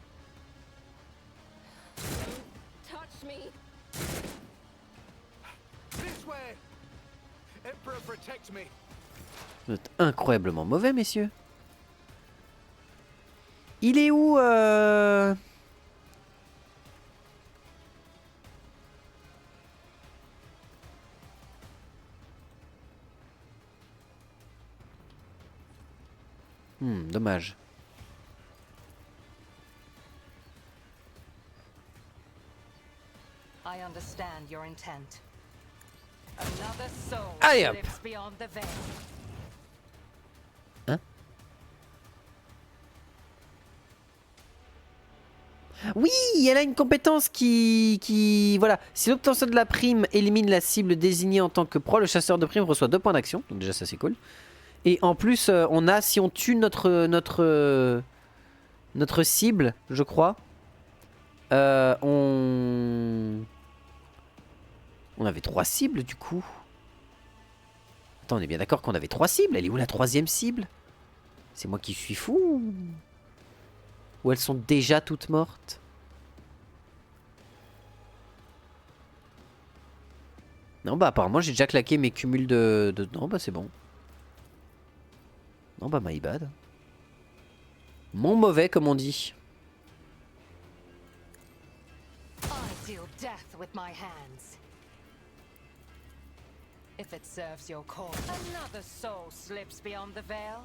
Vous êtes incroyablement mauvais, messieurs. Il est où dommage. I understand your intent. Another soul Allez, hop. lives beyond the veil. Hein? Oui, elle a une compétence qui... Voilà. Si l'obtention de la prime élimine la cible désignée en tant que pro, le chasseur de prime reçoit 2 points d'action. Donc déjà ça c'est cool. Et en plus, on a, si on tue notre cible, je crois, on avait 3 cibles du coup. Attends, on est bien d'accord qu'on avait 3 cibles. Elle est où la 3e cible? C'est moi qui suis fou? Ou elles sont déjà toutes mortes? Non, bah apparemment j'ai déjà claqué mes cumuls de... Non, bah c'est bon. Non, bah my bad. Mon mauvais, comme on dit. I deal death with my hands. If it serves your cause, another soul slips beyond the veil.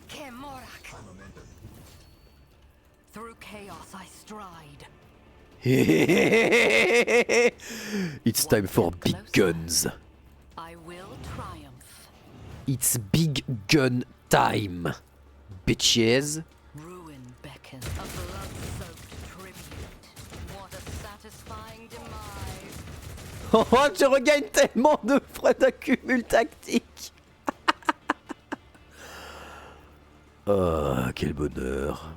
Kemorak. Through chaos I stride. It's time for big guns. I will triumph. It's big gun time, bitches. Ruin beckons. A blood-soaked tribute. What a satisfying demise. Oh, je regagne tellement de points d'accumul tactique. Ah, quel bonheur.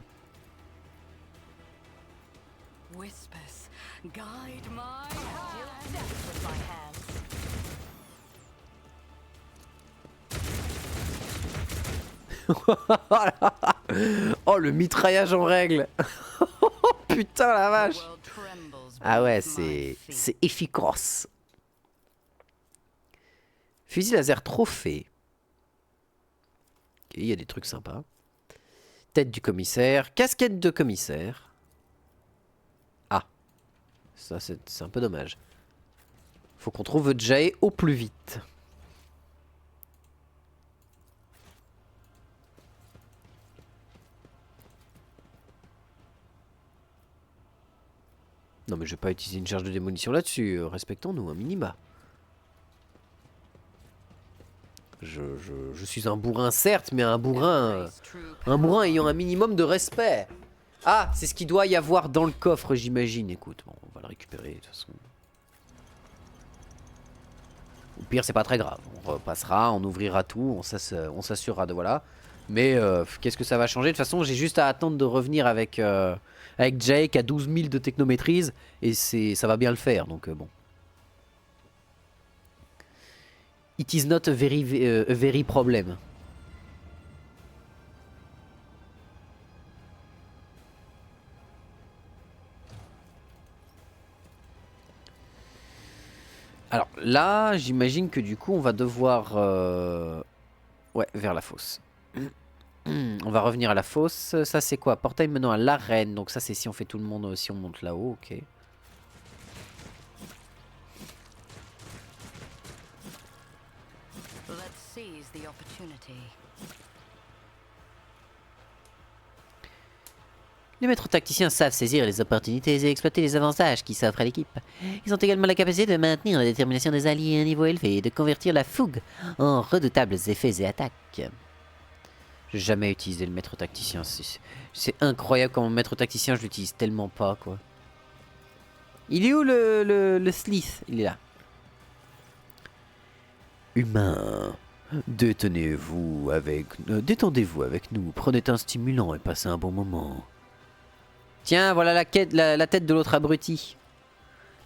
Whispers, guide my deal death with my hands. Oh, le mitraillage en règle. Putain la vache. World trembles Ah ouais, beneath my feet. c'est efficace. Fusil laser trophée. Ok, il y a des trucs sympas. Tête du commissaire, casquette de commissaire. Ah, ça c'est un peu dommage. Faut qu'on trouve Jay au plus vite. Non mais je vais pas utiliser une charge de démolition là-dessus, respectons-nous un minima. Je suis un bourrin certes, mais un bourrin ayant un minimum de respect. Ah, c'est ce qu'il doit y avoir dans le coffre, j'imagine. Écoute, bon, on va le récupérer de toute façon. Au pire, c'est pas très grave. On repassera, on ouvrira tout, on s'assurera de voilà. Mais qu'est-ce que ça va changer? De toute façon, j'ai juste à attendre de revenir avec Jake à 12 000 de technomaîtrise et ça va bien le faire. Donc bon. It is not a very problem. Alors là, j'imagine que du coup, on va devoir... Ouais, vers la fosse. On va revenir à la fosse. Ça, c'est quoi? Portail menant à l'arène. Donc ça, c'est si on fait tout le monde, si on monte là-haut, ok. Let's seize the opportunity. Les maîtres tacticiens savent saisir les opportunités et exploiter les avantages qui s'offrent à l'équipe. Ils ont également la capacité de maintenir la détermination des alliés à un niveau élevé et de convertir la fougue en redoutables effets et attaques. J'ai jamais utilisé le maître tacticien. C'est incroyable comment maître tacticien, je l'utilise tellement pas, quoi. Il est où le Slith? Il est là. Humain, détendez-vous avec nous, prenez un stimulant et passez un bon moment. Tiens, voilà la tête de l'autre abruti.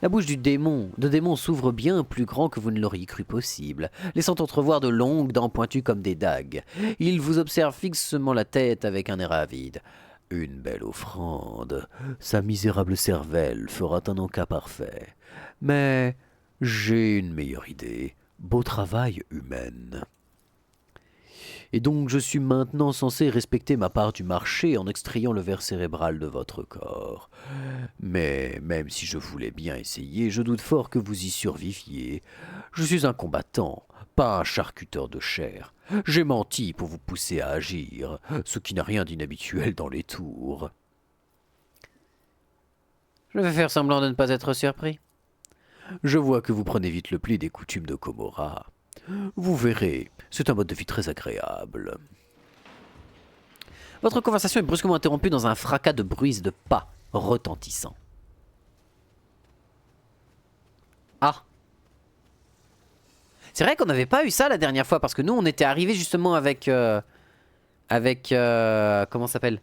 La bouche de démon s'ouvre bien plus grand que vous ne l'auriez cru possible, laissant entrevoir de longues dents pointues comme des dagues. Il vous observe fixement la tête avec un air avide. Une belle offrande. Sa misérable cervelle fera un encas parfait. Mais j'ai une meilleure idée. Beau travail, humaine. Et donc je suis maintenant censé respecter ma part du marché en extrayant le ver cérébral de votre corps. Mais même si je voulais bien essayer, je doute fort que vous y surviviez. Je suis un combattant, pas un charcuteur de chair. J'ai menti pour vous pousser à agir, ce qui n'a rien d'inhabituel dans les tours. Je vais faire semblant de ne pas être surpris. Je vois que vous prenez vite le pli des coutumes de Komora. Vous verrez, c'est un mode de vie très agréable. Votre conversation est brusquement interrompue dans un fracas de bruits de pas retentissants. Ah, C'est vrai qu'on n'avait pas eu ça la dernière fois parce que nous on était arrivé justement avec comment ça s'appelle,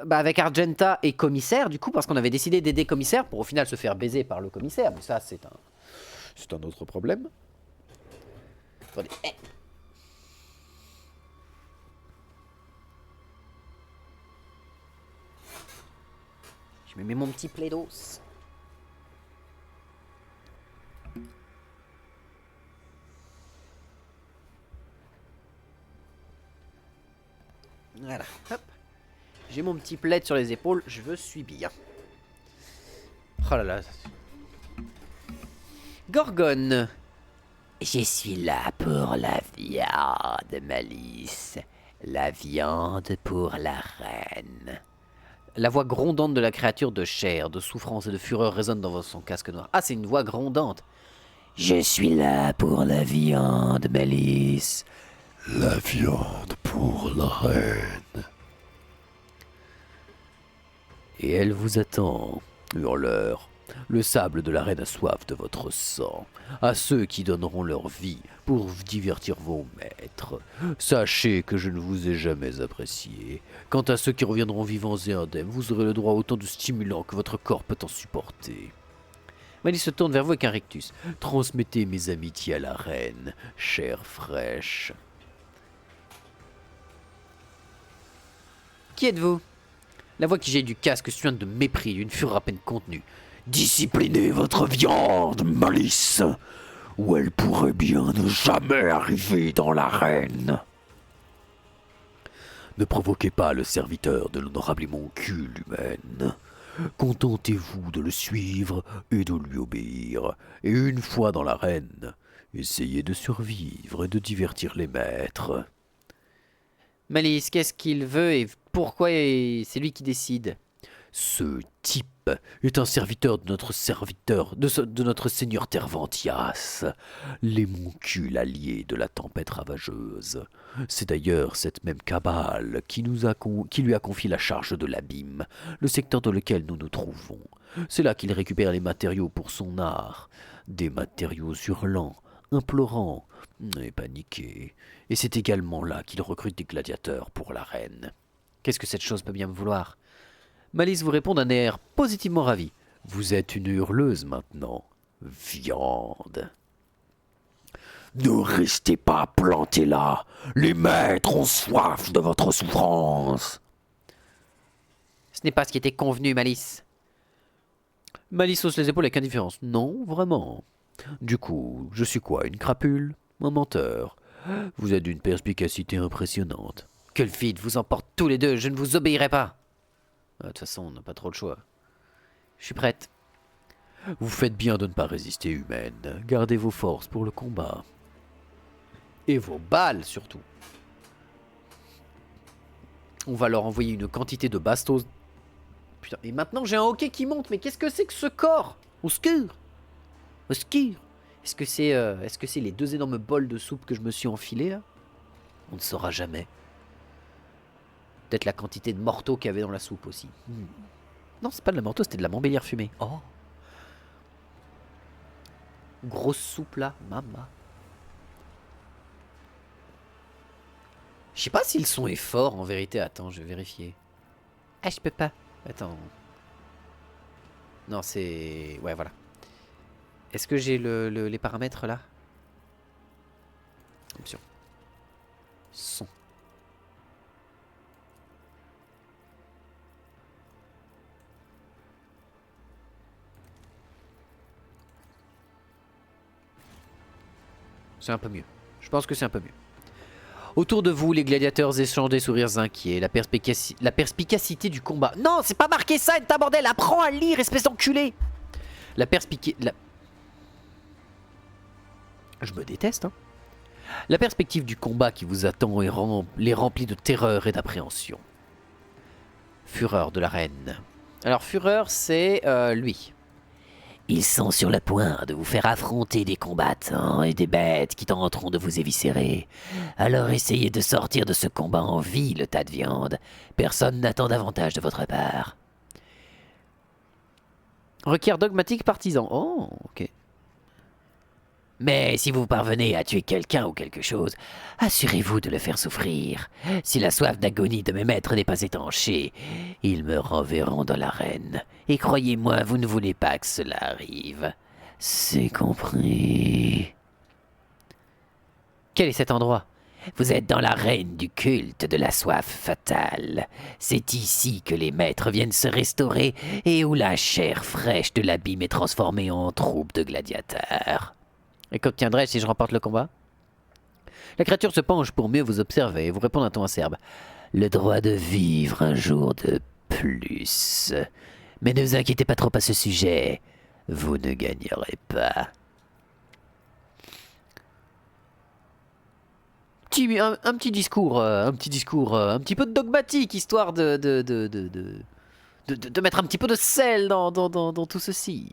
bah avec Argenta et commissaire du coup parce qu'on avait décidé d'aider commissaire pour au final se faire baiser par le commissaire. Mais ça c'est un autre problème. Attendez. Je me mets mon petit plaidos. Voilà, hop. J'ai mon petit plaid sur les épaules, je suis bien. Oh là là. Gorgone. Je suis là pour la viande, Malice. La viande pour la reine. La voix grondante de la créature de chair, de souffrance et de fureur résonne dans son casque noir. Ah, c'est une voix grondante. Je suis là pour la viande, Malice. La viande pour la reine. Et elle vous attend, hurleur. Le sable de la reine a soif de votre sang. À ceux qui donneront leur vie pour divertir vos maîtres. Sachez que je ne vous ai jamais apprécié. Quant à ceux qui reviendront vivants et indemnes, vous aurez le droit à autant de stimulants que votre corps peut en supporter. Malice se tourne vers vous avec un rictus. Transmettez mes amitiés à la reine, chair fraîche. Qui êtes-vous? La voix qui jaillit du casque suinte de mépris, d'une fureur à peine contenue. Disciplinez votre viande, Malice, ou elle pourrait bien ne jamais arriver dans l'arène. Ne provoquez pas le serviteur de l'honorable émoncule humaine. Contentez-vous de le suivre et de lui obéir. Et une fois dans l'arène, essayez de survivre et de divertir les maîtres. Malice, qu'est-ce qu'il veut et pourquoi c'est lui qui décide? Ce type est un serviteur de notre seigneur Tervantias, l'émoncule allié de la tempête ravageuse. C'est d'ailleurs cette même cabale qui lui a confié la charge de l'abîme, le secteur dans lequel nous nous trouvons. C'est là qu'il récupère les matériaux pour son art, des matériaux hurlants, implorants et paniqués. Et c'est également là qu'il recrute des gladiateurs pour la reine. Qu'est-ce que cette chose peut bien me vouloir? Malice vous répond d'un air positivement ravi. Vous êtes une hurleuse maintenant. Viande. Ne restez pas plantés là. Les maîtres ont soif de votre souffrance. Ce n'est pas ce qui était convenu, Malice. Malice hausse les épaules avec indifférence. Non, vraiment. Du coup, je suis quoi, une crapule? Un menteur? Vous êtes d'une perspicacité impressionnante. Que le vide vous emporte tous les deux, je ne vous obéirai pas. De toute façon, on n'a pas trop le choix. Je suis prête. Vous faites bien de ne pas résister, humaine. Gardez vos forces pour le combat. Et vos balles, surtout. On va leur envoyer une quantité de bastos. Putain, et maintenant j'ai un hockey qui monte. Mais qu'est-ce que c'est que ce corps? Au secours! Au secours! Est-ce que c'est les deux énormes bols de soupe que je me suis enfilé là? On ne saura jamais. Peut-être la quantité de morteaux qu'il y avait dans la soupe aussi. Non, c'est pas de la morteau, c'était de la montbélière fumée. Oh! Grosse soupe là, maman. Je sais pas si le son est fort en vérité. Attends, je vais vérifier. Ah, je peux pas. Attends. Non, c'est... Ouais, voilà. Est-ce que j'ai les paramètres là? Option. Son. C'est un peu mieux. Je pense que c'est un peu mieux. Autour de vous, les gladiateurs échangent des sourires inquiets. La perspicacité du combat. Non, c'est pas marqué ça, ta bordel. Apprends à lire, espèce d'enculé. Je me déteste, hein. La perspective du combat qui vous attend les remplit de terreur et d'appréhension. Fureur de la reine. Alors, Fureur, c'est lui. Ils sont sur le point de vous faire affronter des combattants et des bêtes qui tenteront de vous éviscérer. Alors essayez de sortir de ce combat en vie, le tas de viande. Personne n'attend davantage de votre part. Requiert dogmatique partisan. Oh, ok. Mais si vous parvenez à tuer quelqu'un ou quelque chose, assurez-vous de le faire souffrir. Si la soif d'agonie de mes maîtres n'est pas étanchée, ils me renverront dans l'arène. Et croyez-moi, vous ne voulez pas que cela arrive. C'est compris. Quel est cet endroit? Vous êtes dans l'arène du culte de la soif fatale. C'est ici que les maîtres viennent se restaurer et où la chair fraîche de l'abîme est transformée en troupe de gladiateurs. Et qu'obtiendrai-je si je remporte le combat? La créature se penche pour mieux vous observer et vous répond d'un ton acerbe. Le droit de vivre un jour de plus. Mais ne vous inquiétez pas trop à ce sujet. Vous ne gagnerez pas. Un petit discours, un petit peu dogmatique, histoire de mettre un petit peu de sel dans tout ceci.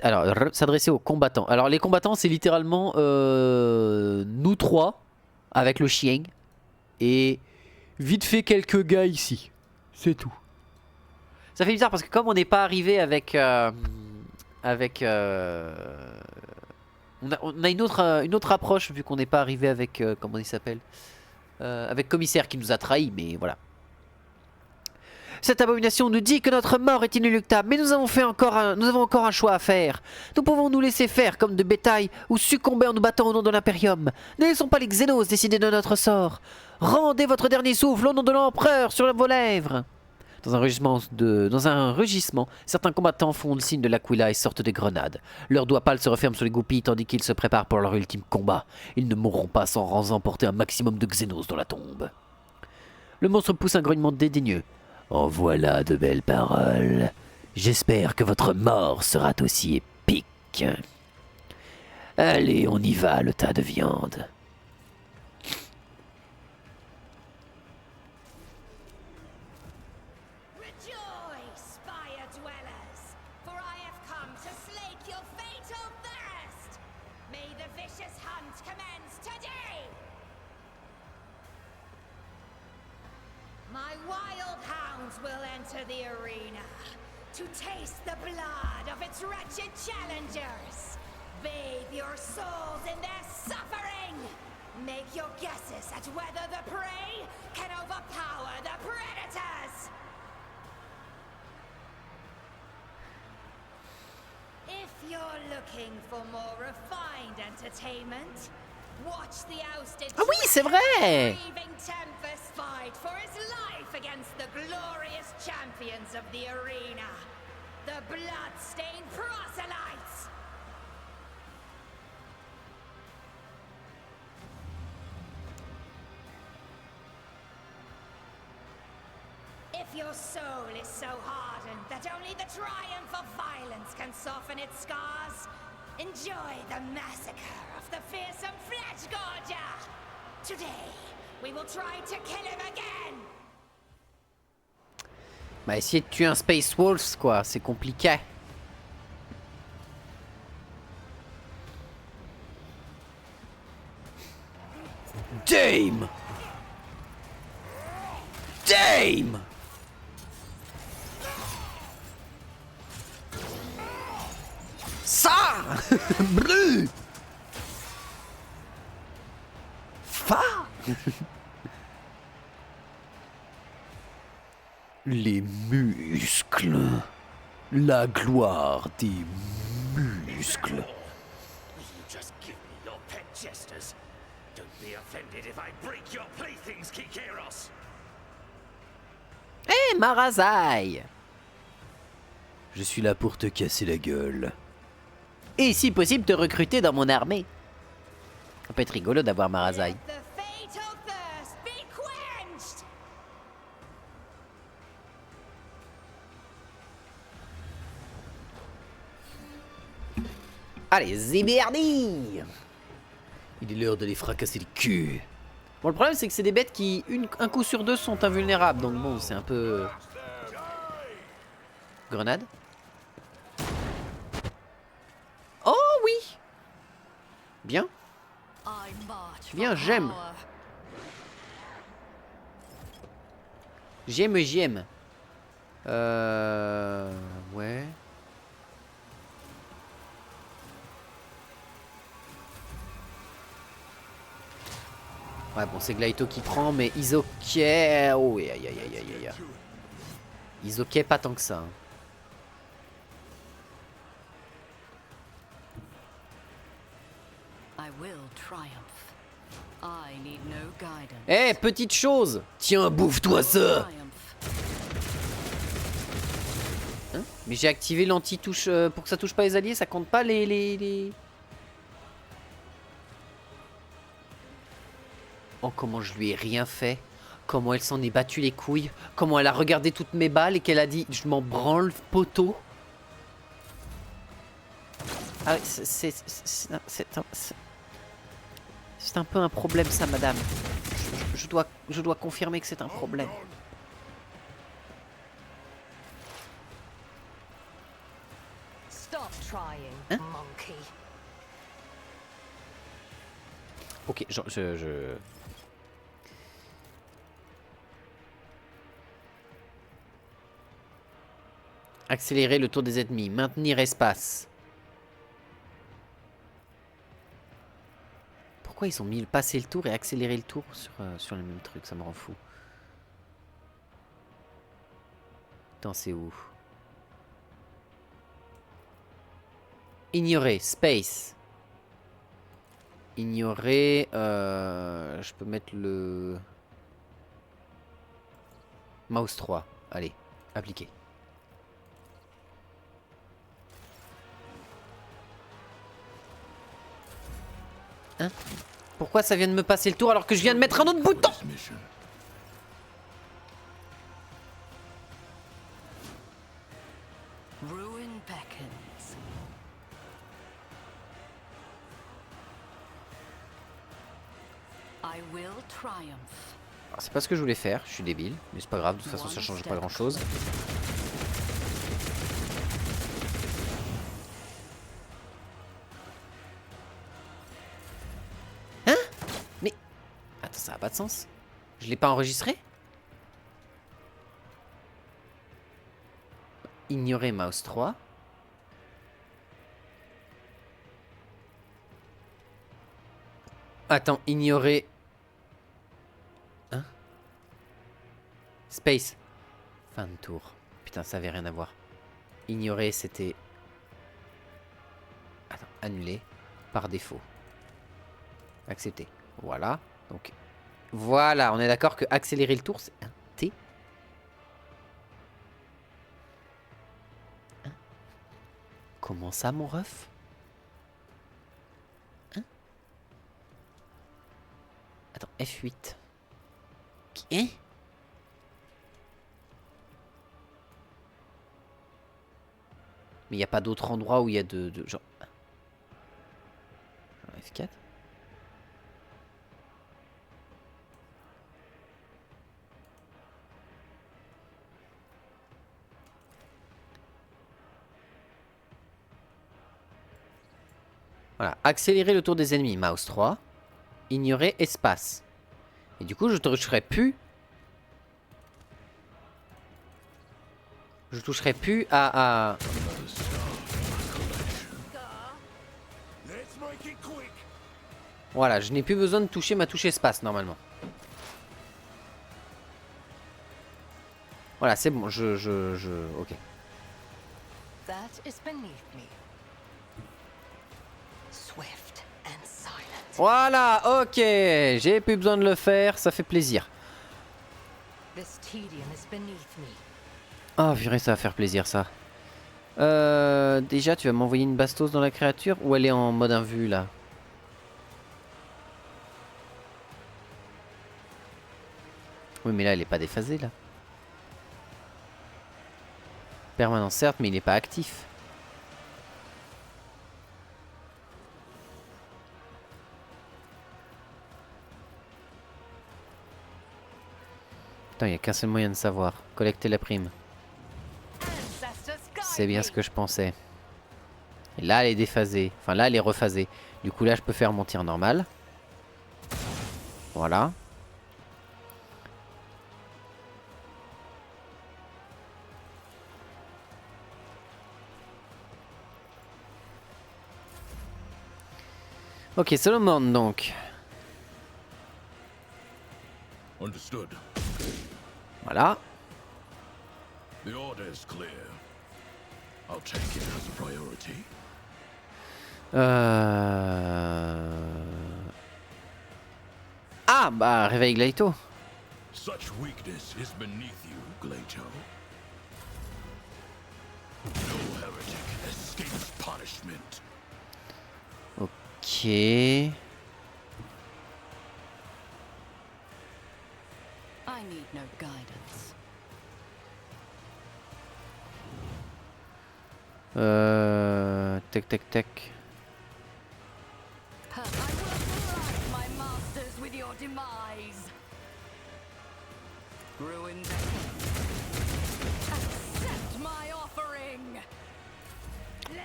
Alors, s'adresser aux combattants. Alors, les combattants, c'est littéralement nous trois, avec le chien, et vite fait quelques gars ici. C'est tout. Ça fait bizarre parce que comme on n'est pas arrivé avec... On a une autre approche vu qu'on n'est pas arrivé avec... comment il s'appelle avec Commissaire qui nous a trahis, mais voilà. Cette abomination nous dit que notre mort est inéluctable, mais nous avons encore un choix à faire. Nous pouvons nous laisser faire comme de bétail ou succomber en nous battant au nom de l'Imperium. Ne laissons pas les Xénos décider de notre sort. Rendez votre dernier souffle au nom de l'Empereur sur vos lèvres. Dans un rugissement, certains combattants font le signe de l'Aquila et sortent des grenades. Leurs doigts pâles se referment sur les goupilles tandis qu'ils se préparent pour leur ultime combat. Ils ne mourront pas sans emporter un maximum de Xénos dans la tombe. Le monstre pousse un grognement dédaigneux. En voilà de belles paroles. J'espère que votre mort sera aussi épique. Allez, on y va, le tas de viande. Rejoice, spire dwellers, for I have come to slake your fatal thirst. May the vicious hunt commence today. My wild hounds will enter the arena to taste the blood of its wretched challengers. Bathe your souls in their suffering. Make your guesses at whether the prey can overpower the predators. If you're looking for more refined entertainment, watch the ousted Ah oui, c'est vrai! grieving Tempest fight for his life against the glorious champions of the arena, the blood-stained proselytes. If your soul is so hardened that only the triumph of violence can soften its scars, enjoy the massacre of the fearsome Flesh Gorger! Today, we will try to kill him again! Bah, essayer de tuer un Space Wolf, quoi, c'est compliqué. Dame! Dame! Ça Brûle Fa Les muscles. La gloire des muscles. Just give me your pet jesters. Don't be offended if I break your playthings, Kikeros. Eh, Marazai! Je suis là pour te casser la gueule. Et si possible, te recruter dans mon armée. Ça peut être rigolo d'avoir Marazai. Let the fatal thirst be quenched! Allez, Ziberni! Il est l'heure de les fracasser le cul. Bon, le problème, c'est que c'est des bêtes qui, un coup sur deux, sont invulnérables. Donc bon, c'est un peu... Grenade. Oh oui! Bien. I march for Bien, j'aime. power. J'aime. Ouais. Ouais, bon, c'est Gleito qui prend, mais Isoke... Oh, aïe, aïe, aïe, aïe, aïe. Isoke, pas tant que ça. Hein. I will triumph. I need no guidance. Eh, petite chose! Tiens, bouffe-toi ça! Triumph. Hein? Mais j'ai activé l'anti-touche pour que ça touche pas les alliés, ça compte pas les... Oh, comment je lui ai rien fait. Comment elle s'en est battu les couilles. Comment elle a regardé toutes mes balles et qu'elle a dit je m'en branle, poteau. Ah, c'est un peu un problème ça, madame. Je dois confirmer que c'est un problème. Stop trying, Hein? monkey. Ok, Accélérer le tour des ennemis. Maintenir espace. Pourquoi ils ont mis passer le tour et accélérer le tour sur le même truc? Ça me rend fou. Attends, c'est où? Ignorer. Space. Ignorer. Je peux mettre le... Mouse 3. Allez, appliquer. Hein? Pourquoi ça vient de me passer le tour alors que je viens de mettre un autre bouton? Ruin beckons. I will triumph. C'est pas ce que je voulais faire, je suis débile, mais c'est pas grave, de toute façon ça change pas grand chose. Hein? Mais... Attends, ça a pas de sens. Je l'ai pas enregistré? Ignorer mouse 3. Attends, ignorer... Hein? Space. Fin de tour. Putain, ça avait rien à voir. Ignorer, c'était... Attends, annuler. Par défaut. Accepter. Voilà. Donc, voilà, on est d'accord que accélérer le tour, c'est un T. Hein? Comment ça, mon ref? Attends, F8. Hein? Mais il n'y a pas d'autre endroit où il y a de genre... F4. Voilà, accélérer le tour des ennemis, mouse 3. Ignorer espace. Et du coup, je toucherai plus. Je toucherai plus à... Voilà, je n'ai plus besoin de toucher ma touche espace normalement. Voilà, c'est bon, ok. That is beneath me. Swift and silent. Voilà, ok. J'ai plus besoin de le faire, ça fait plaisir. This tedium is beneath me. Ah, purée, ça va faire plaisir ça. Déjà, tu vas m'envoyer une bastos dans la créature ou elle est en mode invue là? Oui, mais là, elle est pas déphasée là. Permanent, certes, mais il n'est pas actif. Putain, il n'y a qu'un seul moyen de savoir. Collecter la prime. C'est bien ce que je pensais. Et là, elle est déphasée. Enfin, là, elle est rephasée. Du coup, là, je peux faire mon tir normal. Voilà. Ok, Solomon, donc. Understood. Voilà. The order is clear. I'll take it as a priority. Ah, bah, réveille Gleito. Such weakness is beneath you, Gleito. No heretic escapes punishment. Ok. I need no guidance. Tac, tac, tac. I will blind my masters with your demise. Ruined. Accept my offering.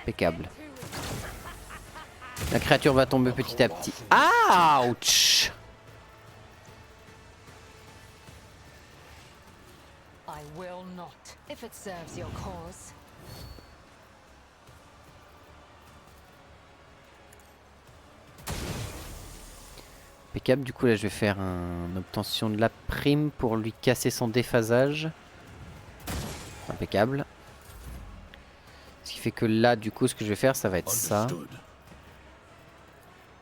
Impeccable. La créature va tomber petit à petit. Ouch! I will not, if it serves your cause. Impeccable, du coup là je vais faire une obtention de la prime pour lui casser son déphasage. Impeccable. Ce qui fait que là du coup ce que je vais faire ça va être ça. Understood.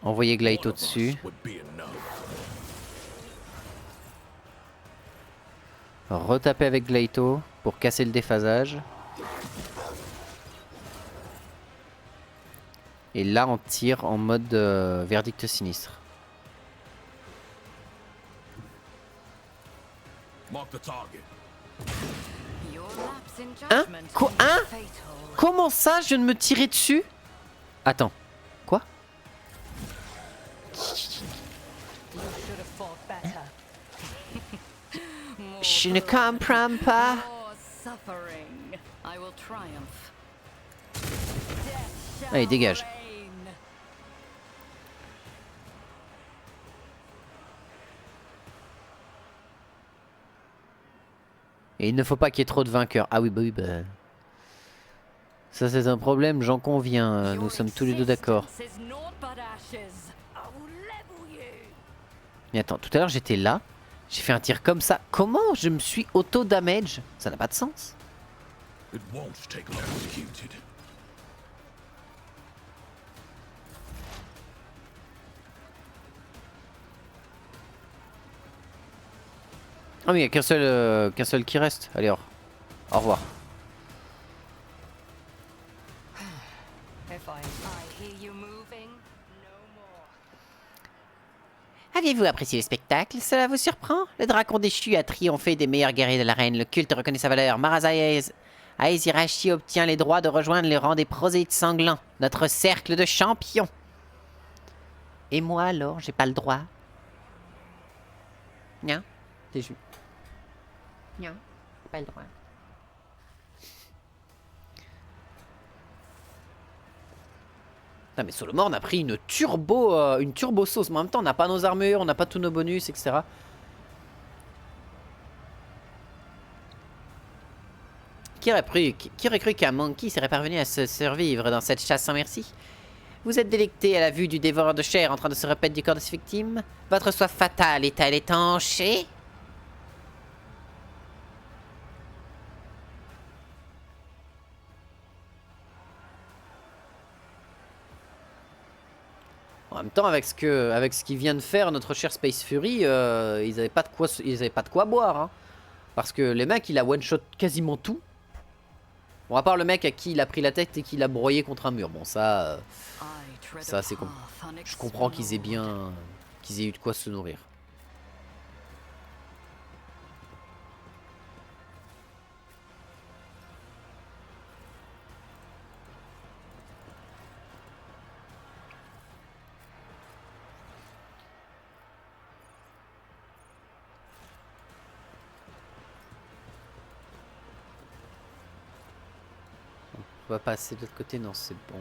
Envoyer Gleito One of us dessus. would be enough. Retaper avec Gleito pour casser le déphasage. Et là on tire en mode verdict sinistre. Mark the target. Your lapse in Hein? judgment Quoi? may be Hein? fatal. Comment ça je viens de me tirer dessus? Attends. Quoi? You should have fought better. Je ne comprends pas. More suffering. I will triumph. Death Allez, shall dégage. reign. Et il ne faut pas qu'il y ait trop de vainqueurs. Ah oui, bah oui, bah. Ça, c'est un problème, j'en conviens. Nous Your sommes tous les deux d'accord. existence is naught but ashes. I will level you. Mais attends, tout à l'heure, j'étais là. J'ai fait un tir comme ça. Comment je me suis auto-damage? Ça n'a pas de sens. It won't take long executed. Ah mais il n'y a qu'un seul qui reste. Allez, au revoir. If I hear you moving, no more. Aviez-vous apprécié le spectacle? Cela vous surprend? Le dragon déchu a triomphé des meilleurs guerriers de l'arène. Le culte reconnaît sa valeur. Marasaez Aezirachi obtient les droits de rejoindre les rangs des proséides sanglants, notre cercle de champions. Et moi alors, j'ai pas le droit? Non, Déçu. non, pas le droit. Non mais Solomon, on a pris une turbo sauce. Mais en même temps, on n'a pas nos armures, on n'a pas tous nos bonus, etc. Qui aurait cru qu'un monkey serait parvenu à se survivre dans cette chasse sans merci? Vous êtes délecté à la vue du dévoreur de chair en train de se repaître du corps de ses victimes? Votre soif fatale est-elle étanchée? En même temps, avec ce qu'il vient de faire notre cher Space Fury, ils avaient pas de quoi boire. Hein. Parce que les mecs, il a one-shot quasiment tout. Bon, à part le mec à qui il a pris la tête et qu'il a broyé contre un mur. Bon, ça, ça c'est je comprends qu'ils aient eu de quoi se nourrir. On va passer de l'autre côté, non, c'est bon.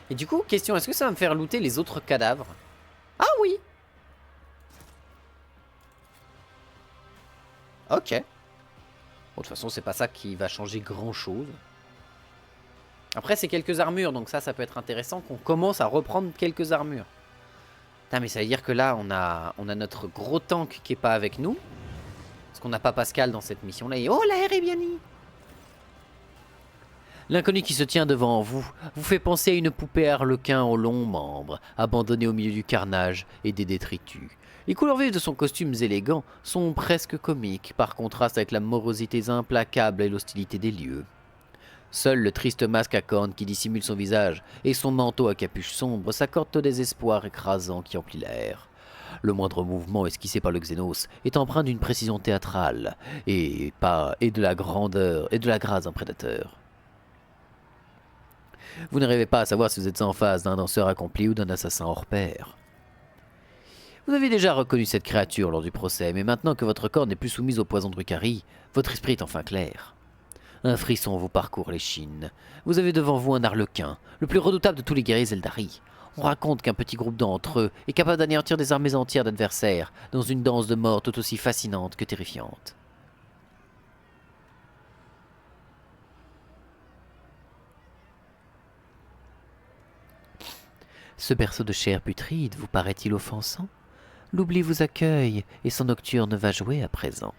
Et du coup, question, est-ce que ça va me faire looter les autres cadavres? Ah oui. Ok. Bon, de toute façon, c'est pas ça qui va changer grand-chose. Après, c'est quelques armures, donc ça peut être intéressant qu'on commence à reprendre quelques armures. Putain, mais ça veut dire que là, on a notre gros tank qui est pas avec nous. Parce qu'on n'a pas Pascal dans cette mission-là. Et oh, la Erebiani! L'inconnu qui se tient devant vous vous fait penser à une poupée harlequin aux longs membres, abandonnée au milieu du carnage et des détritus. Les couleurs vives de son costume élégant sont presque comiques, par contraste avec la morosité implacable et l'hostilité des lieux. Seul le triste masque à cornes qui dissimule son visage et son manteau à capuche sombre s'accordent au désespoir écrasant qui emplit l'air. Le moindre mouvement esquissé par le Xénos est empreint d'une précision théâtrale et de la grandeur et de la grâce d'un prédateur. Vous n'arrivez pas à savoir si vous êtes en face d'un danseur accompli ou d'un assassin hors pair. Vous avez déjà reconnu cette créature lors du procès, mais maintenant que votre corps n'est plus soumis au poison de Drukhari, votre esprit est enfin clair. Un frisson vous parcourt l'échine. Vous avez devant vous un arlequin, le plus redoutable de tous les guerriers Eldari. On raconte qu'un petit groupe d'entre eux est capable d'anéantir des armées entières d'adversaires dans une danse de mort tout aussi fascinante que terrifiante. Ce berceau de chair putride vous paraît-il offensant? L'oubli vous accueille et son nocturne va jouer à présent.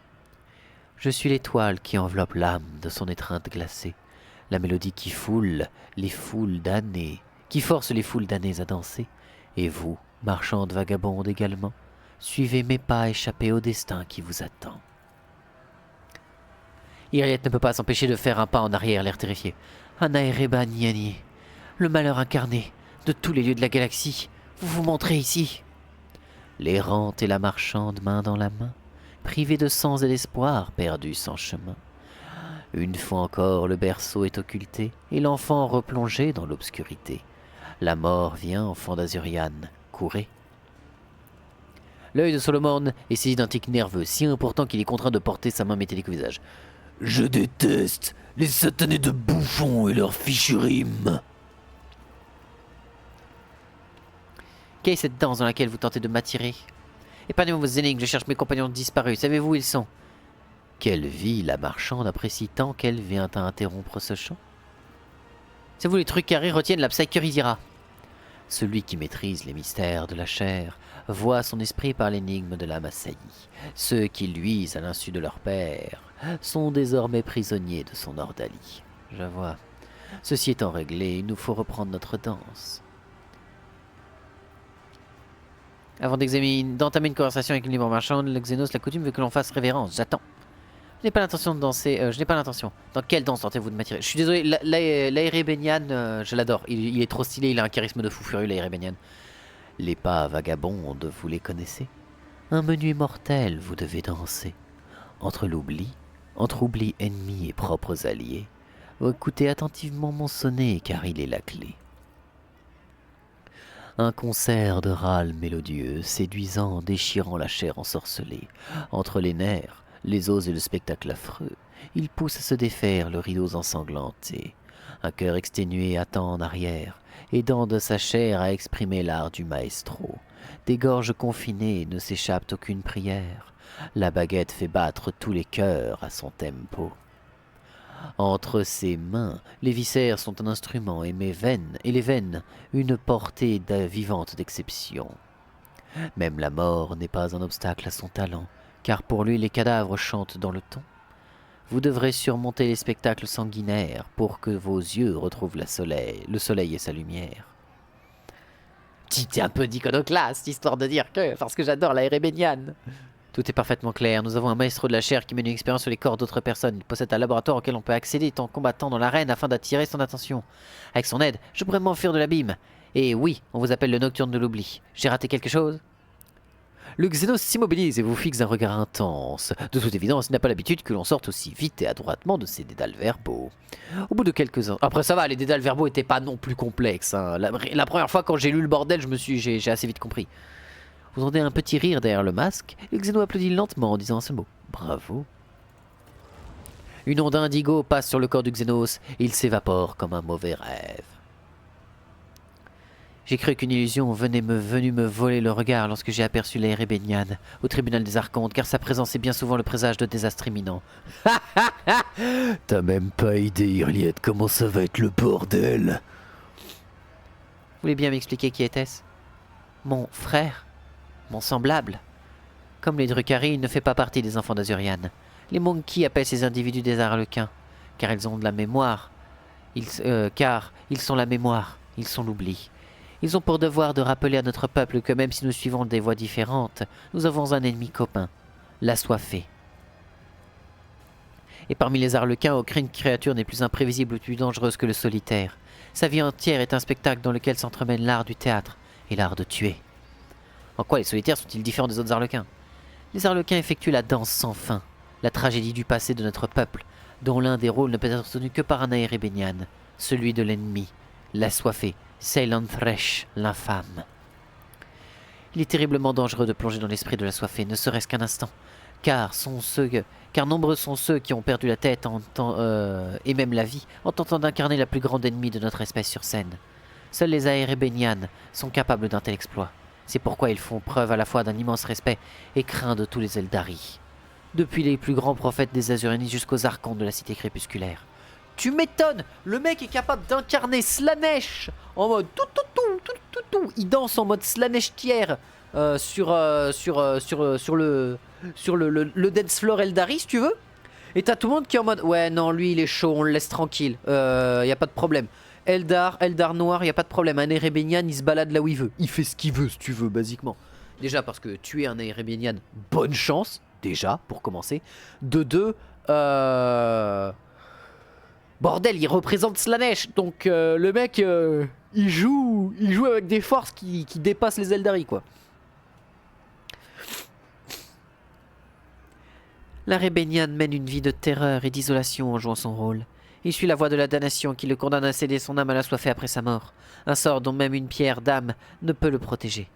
Je suis l'étoile qui enveloppe l'âme de son étreinte glacée, la mélodie qui foule les foules damnées, qui force les foules damnées à danser. Et vous, marchande vagabonde également, suivez mes pas échappés au destin qui vous attend. Iriette ne peut pas s'empêcher de faire un pas en arrière, l'air terrifié. Anaereba Niani, le malheur incarné de tous les lieux de la galaxie, vous vous montrez ici. L'errante et la marchande main dans la main, privée de sens et d'espoir, perdue sans chemin. Une fois encore, le berceau est occulté, et l'enfant replongé dans l'obscurité. La mort vient, enfant d'Azurian, courez. L'œil de Solomon est saisi d'un tic nerveux, si important qu'il est contraint de porter sa main métallique au visage. Je déteste les satanés de bouffons et leurs fichus rimes. Quelle est cette danse dans laquelle vous tentez de m'attirer? Épargnez-moi vos énigmes, je cherche mes compagnons disparus. Savez-vous où ils sont? Quelle vie la marchande apprécie tant qu'elle vient à interrompre ce chant? C'est vous les trucs carrés retiennent la Psycherizira. Celui qui maîtrise les mystères de la chair voit son esprit par l'énigme de l'âme assaillie. Ceux qui luisent à l'insu de leur père sont désormais prisonniers de son ordalie. Je vois. Ceci étant réglé, il nous faut reprendre notre danse. Avant d'entamer une conversation avec une libre marchande, le Xénos, la coutume veut que l'on fasse révérence. J'attends. Je n'ai pas l'intention de danser. Je n'ai pas l'intention. Dans quelle danse tentez-vous de m'attirer? Je suis désolé, l'Aérébénian, je l'adore. Il est trop stylé, il a un charisme de fou furieux, l'Aérébénian. Les pas vagabondes, vous les connaissez? Un menu immortel, vous devez danser. Entre oubli ennemi et propres alliés. Écoutez attentivement mon sonnet, car il est la clé. Un concert de râles mélodieux, séduisant, déchirant la chair ensorcelée. Entre les nerfs, les os et le spectacle affreux, il pousse à se défaire le rideau ensanglanté. Un cœur exténué attend en arrière, aidant de sa chair à exprimer l'art du maestro. Des gorges confinées ne s'échappe aucune prière. La baguette fait battre tous les cœurs à son tempo. Entre ses mains, les viscères sont un instrument et les veines, une portée vivante d'exception. Même la mort n'est pas un obstacle à son talent, car pour lui les cadavres chantent dans le ton. Vous devrez surmonter les spectacles sanguinaires pour que vos yeux retrouvent le soleil et sa lumière. Petit un peu d'iconoclaste, histoire de dire que, parce que j'adore la Erebéniane. Tout est parfaitement clair. Nous avons un maestro de la chair qui mène une expérience sur les corps d'autres personnes. Il possède un laboratoire auquel on peut accéder en combattant dans l'arène afin d'attirer son attention. Avec son aide, je pourrais m'enfuir de l'abîme. Et oui, on vous appelle le Nocturne de l'oubli. J'ai raté quelque chose? Le Xénos s'immobilise et vous fixe un regard intense. De toute évidence, il n'a pas l'habitude que l'on sorte aussi vite et adroitement de ses dédales verbaux. Au bout de quelques ans... Après ça va, les dédales verbaux étaient pas non plus complexes. Hein. La première fois quand j'ai lu le bordel, j'ai assez vite compris. Vous entendez un petit rire derrière le masque, et le Xéno applaudit lentement en disant ce mot. Bravo. Une onde indigo passe sur le corps du Xénos, et il s'évapore comme un mauvais rêve. J'ai cru qu'une illusion venue me voler le regard lorsque j'ai aperçu l'Aérébénian au tribunal des Archontes, car sa présence est bien souvent le présage de désastres imminents. T'as même pas idée, Iriette, comment ça va être le bordel. Vous voulez bien m'expliquer qui était-ce? Mon frère, mon semblable. Comme les Drukhari, il ne fait pas partie des enfants d'Azurian. Les Monkeys appellent ces individus des Arlequins, car ils ont de la mémoire. Car ils sont la mémoire, ils sont l'oubli. Ils ont pour devoir de rappeler à notre peuple que même si nous suivons des voies différentes, nous avons un ennemi commun, l'assoiffé. Et parmi les Arlequins, aucune créature n'est plus imprévisible ou plus dangereuse que le solitaire. Sa vie entière est un spectacle dans lequel s'entremêlent l'art du théâtre et l'art de tuer. En quoi les solitaires sont-ils différents des autres Arlequins? Les Arlequins effectuent la danse sans fin, la tragédie du passé de notre peuple, dont l'un des rôles ne peut être tenu que par un Aérébénian, celui de l'ennemi, l'assoiffé, Ceylan Thresh, l'infâme. Il est terriblement dangereux de plonger dans l'esprit de l'assoiffé, ne serait-ce qu'un instant, car nombreux sont ceux qui ont perdu la tête et même la vie en tentant d'incarner la plus grande ennemie de notre espèce sur scène. Seuls les Aérébénians sont capables d'un tel exploit. C'est pourquoi ils font preuve à la fois d'un immense respect et craint de tous les Eldari. Depuis les plus grands prophètes des Azurianis jusqu'aux archontes de la cité crépusculaire. Tu m'étonnes, le mec est capable d'incarner Slanesh en mode tout. Il danse en mode Slanesh tiers sur le dance floor Eldari, si tu veux. Et t'as tout le monde qui est en mode ouais non, lui il est chaud, on le laisse tranquille, y a pas de problème. Eldar noir, y a pas de problème. Un Aérébénian, il se balade là où il veut. Il fait ce qu'il veut, si tu veux, basiquement. Déjà parce que tuer un Aérébénian, bonne chance, déjà, pour commencer. De deux, bordel, il représente Slanesh. Donc le mec, il joue avec des forces qui dépassent les Eldari, quoi. L'Aérébénian mène une vie de terreur et d'isolation en jouant son rôle. Il suit la voie de la damnation qui le condamne à céder son âme à l'assoiffé après sa mort, un sort dont même une pierre d'âme ne peut le protéger.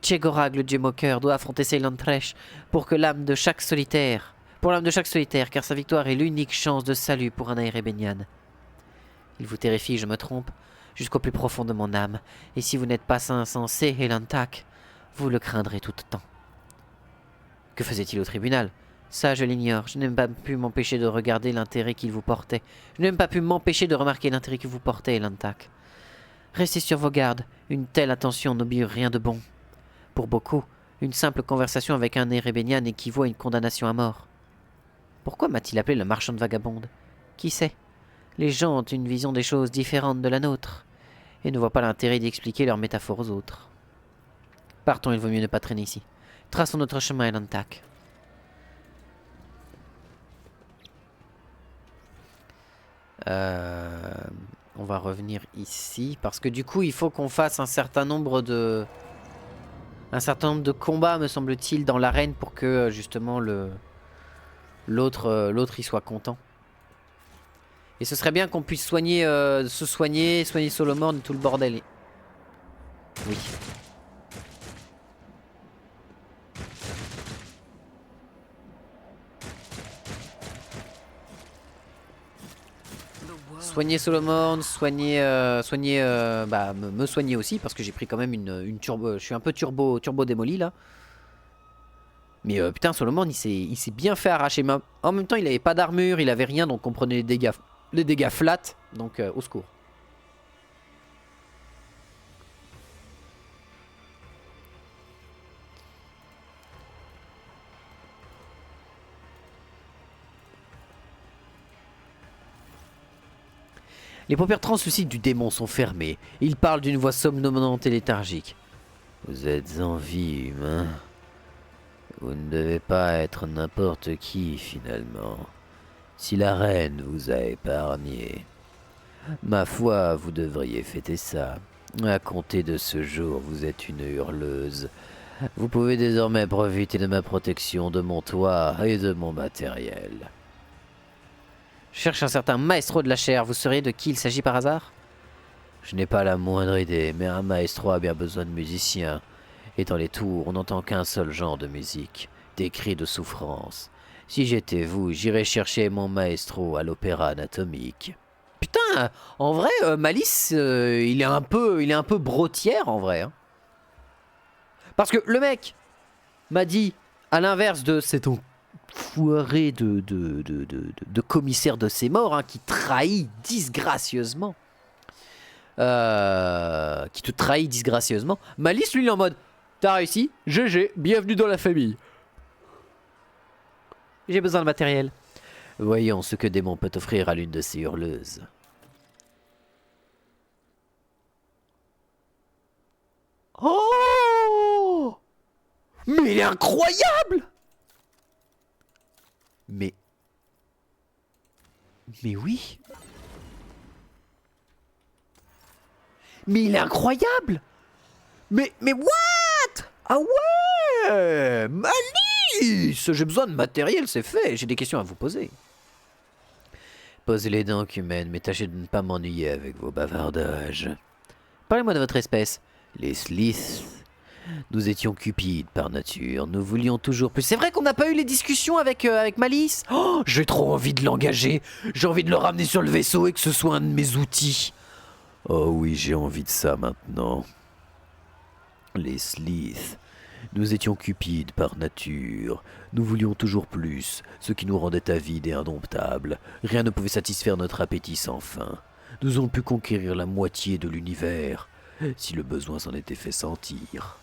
Tchegorag, le dieu moqueur, doit affronter Ceylan Thresh pour l'âme de chaque solitaire, car sa victoire est l'unique chance de salut pour un Aérébénian. Il vous terrifie, je me trompe, jusqu'au plus profond de mon âme, et si vous n'êtes pas insensé, Elantak, vous le craindrez tout le temps. Que faisait-il au tribunal ? Ça, je l'ignore. Je n'ai même pas pu m'empêcher de regarder l'intérêt qu'il vous portait. Je n'ai même pas pu m'empêcher de remarquer l'intérêt que vous portez, Elantak. Restez sur vos gardes. Une telle attention n'augure rien de bon. Pour beaucoup, une simple conversation avec un Aérébénian équivaut à une condamnation à mort. Pourquoi m'a-t-il appelé le marchand de vagabonde? Qui sait? Les gens ont une vision des choses différente de la nôtre, et ne voient pas l'intérêt d'expliquer leurs métaphores aux autres. Partons, il vaut mieux ne pas traîner ici. Traçons notre chemin, Elantak. On va revenir ici parce que du coup il faut qu'on fasse un certain nombre de combats, me semble-t-il, dans l'arène pour que justement l'autre y soit content. Et ce serait bien qu'on puisse soigner Solomon et tout le bordel. Oui. Soigner Solomon, me soigner aussi parce que j'ai pris quand même une turbo. Je suis un peu turbo démoli là. Mais putain, Solomon il s'est bien fait arracher. Mais en même temps, il avait pas d'armure, il avait rien, donc on prenait les dégâts flat. Donc au secours. Les paupières translucides du démon sont fermées. Il parle d'une voix somnolente et léthargique. Vous êtes en vie, humain. Vous ne devez pas être n'importe qui, finalement. Si la reine vous a épargné, ma foi, vous devriez fêter ça. À compter de ce jour, vous êtes une hurleuse. Vous pouvez désormais profiter de ma protection, de mon toit et de mon matériel. Je cherche un certain maestro de la chair. Vous sauriez de qui il s'agit par hasard? Je n'ai pas la moindre idée, mais un maestro a bien besoin de musiciens. Et dans les tours, on n'entend qu'un seul genre de musique, des cris de souffrance. Si j'étais vous, j'irais chercher mon maestro à l'opéra anatomique. Putain, en vrai, Malice, il est un peu brotière en vrai. Hein. Parce que le mec m'a dit, à l'inverse de cet enfoiré de commissaire de ses morts, hein, qui trahit disgracieusement. qui te trahit disgracieusement. Malice, lui, il est en mode, t'as réussi, GG, bienvenue dans la famille. J'ai besoin de matériel. Voyons ce que Démon peut offrir à l'une de ces hurleuses. Oh! Mais il est incroyable! Mais oui. Mais il est incroyable! Mais what? Ah ouais! Malice! J'ai besoin de matériel, c'est fait. J'ai des questions à vous poser. Posez-les donc, humaines, mais tâchez de ne pas m'ennuyer avec vos bavardages. Parlez-moi de votre espèce. Les Sliths, nous étions cupides par nature, nous voulions toujours plus. C'est vrai qu'on n'a pas eu les discussions avec Malice. Oh, j'ai trop envie de l'engager. J'ai envie de le ramener sur le vaisseau et que ce soit un de mes outils. Oh oui, j'ai envie de ça maintenant. Les Sliths, nous étions cupides par nature, nous voulions toujours plus, ce qui nous rendait avides et indomptables. Rien ne pouvait satisfaire notre appétit sans fin. Nous avons pu conquérir la moitié de l'univers, si le besoin s'en était fait sentir.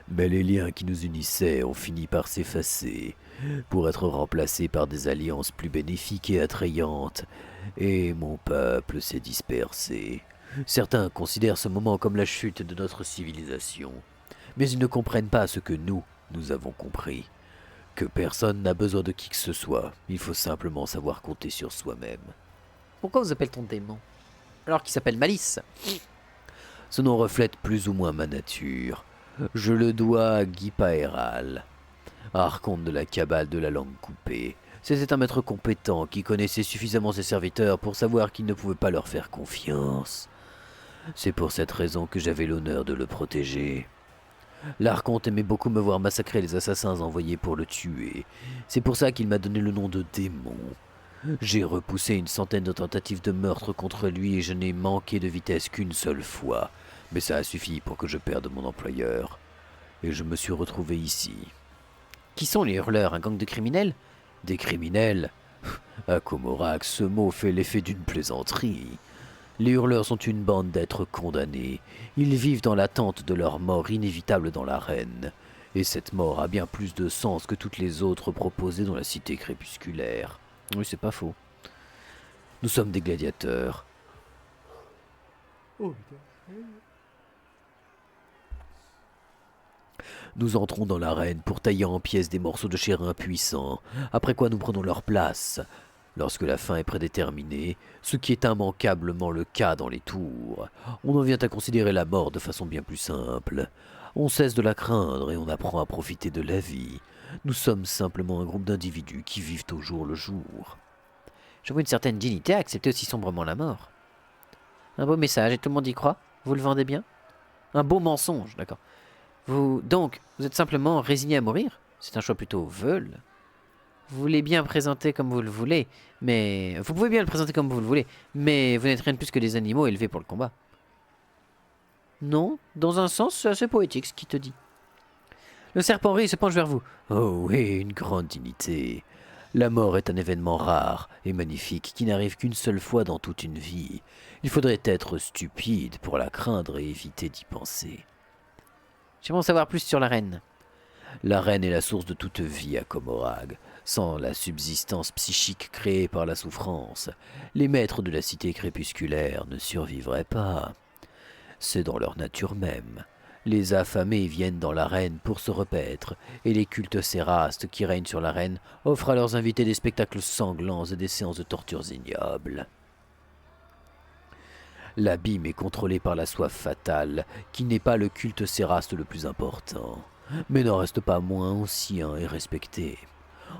Mais les liens qui nous unissaient ont fini par s'effacer, pour être remplacés par des alliances plus bénéfiques et attrayantes, et mon peuple s'est dispersé. Certains considèrent ce moment comme la chute de notre civilisation, mais ils ne comprennent pas ce que nous avons compris. Que personne n'a besoin de qui que ce soit, il faut simplement savoir compter sur soi-même. Pourquoi vous appelle-t-on démon alors qu'il s'appelle Malice? Ce nom reflète plus ou moins ma nature. Je le dois à Guy Paéral, archonte de la cabale de la langue coupée. C'était un maître compétent qui connaissait suffisamment ses serviteurs pour savoir qu'il ne pouvait pas leur faire confiance. C'est pour cette raison que j'avais l'honneur de le protéger. L'archonte aimait beaucoup me voir massacrer les assassins envoyés pour le tuer. C'est pour ça qu'il m'a donné le nom de démon. J'ai repoussé une centaine de tentatives de meurtre contre lui et je n'ai manqué de vitesse qu'une seule fois. Mais ça a suffi pour que je perde mon employeur. Et je me suis retrouvé ici. Qui sont les hurleurs? Un gang de criminels? Des criminels? À Comorac, ce mot fait l'effet d'une plaisanterie. Les hurleurs sont une bande d'êtres condamnés. Ils vivent dans l'attente de leur mort inévitable dans l'arène. Et cette mort a bien plus de sens que toutes les autres proposées dans la cité crépusculaire. Oui, c'est pas faux. Nous sommes des gladiateurs. Nous entrons dans l'arène pour tailler en pièces des morceaux de chair impuissants, après quoi nous prenons leur place. Lorsque la fin est prédéterminée, ce qui est immanquablement le cas dans les tours, on en vient à considérer la mort de façon bien plus simple. On cesse de la craindre et on apprend à profiter de la vie. Nous sommes simplement un groupe d'individus qui vivent au jour le jour. Je vois une certaine dignité à accepter aussi sombrement la mort. Un beau message et tout le monde y croit? Vous le vendez bien? Un beau mensonge, d'accord. Donc, vous êtes simplement résigné à mourir? C'est un choix plutôt veule. Vous voulez bien présenter comme vous le voulez, mais... Vous pouvez bien le présenter comme vous le voulez, mais vous n'êtes rien de plus que des animaux élevés pour le combat. Non, dans un sens, c'est assez poétique ce qui te dit. Le serpent rit et se penche vers vous. Oh oui, une grande dignité. La mort est un événement rare et magnifique qui n'arrive qu'une seule fois dans toute une vie. Il faudrait être stupide pour la craindre et éviter d'y penser. J'aimerais en savoir plus sur la reine. La reine est la source de toute vie à Comorag. Sans la subsistance psychique créée par la souffrance, les maîtres de la cité crépusculaire ne survivraient pas. C'est dans leur nature même. Les affamés viennent dans l'arène pour se repaître, et les cultes sérastes qui règnent sur l'arène offrent à leurs invités des spectacles sanglants et des séances de tortures ignobles. L'abîme est contrôlé par la soif fatale, qui n'est pas le culte séraste le plus important, mais n'en reste pas moins ancien et respecté.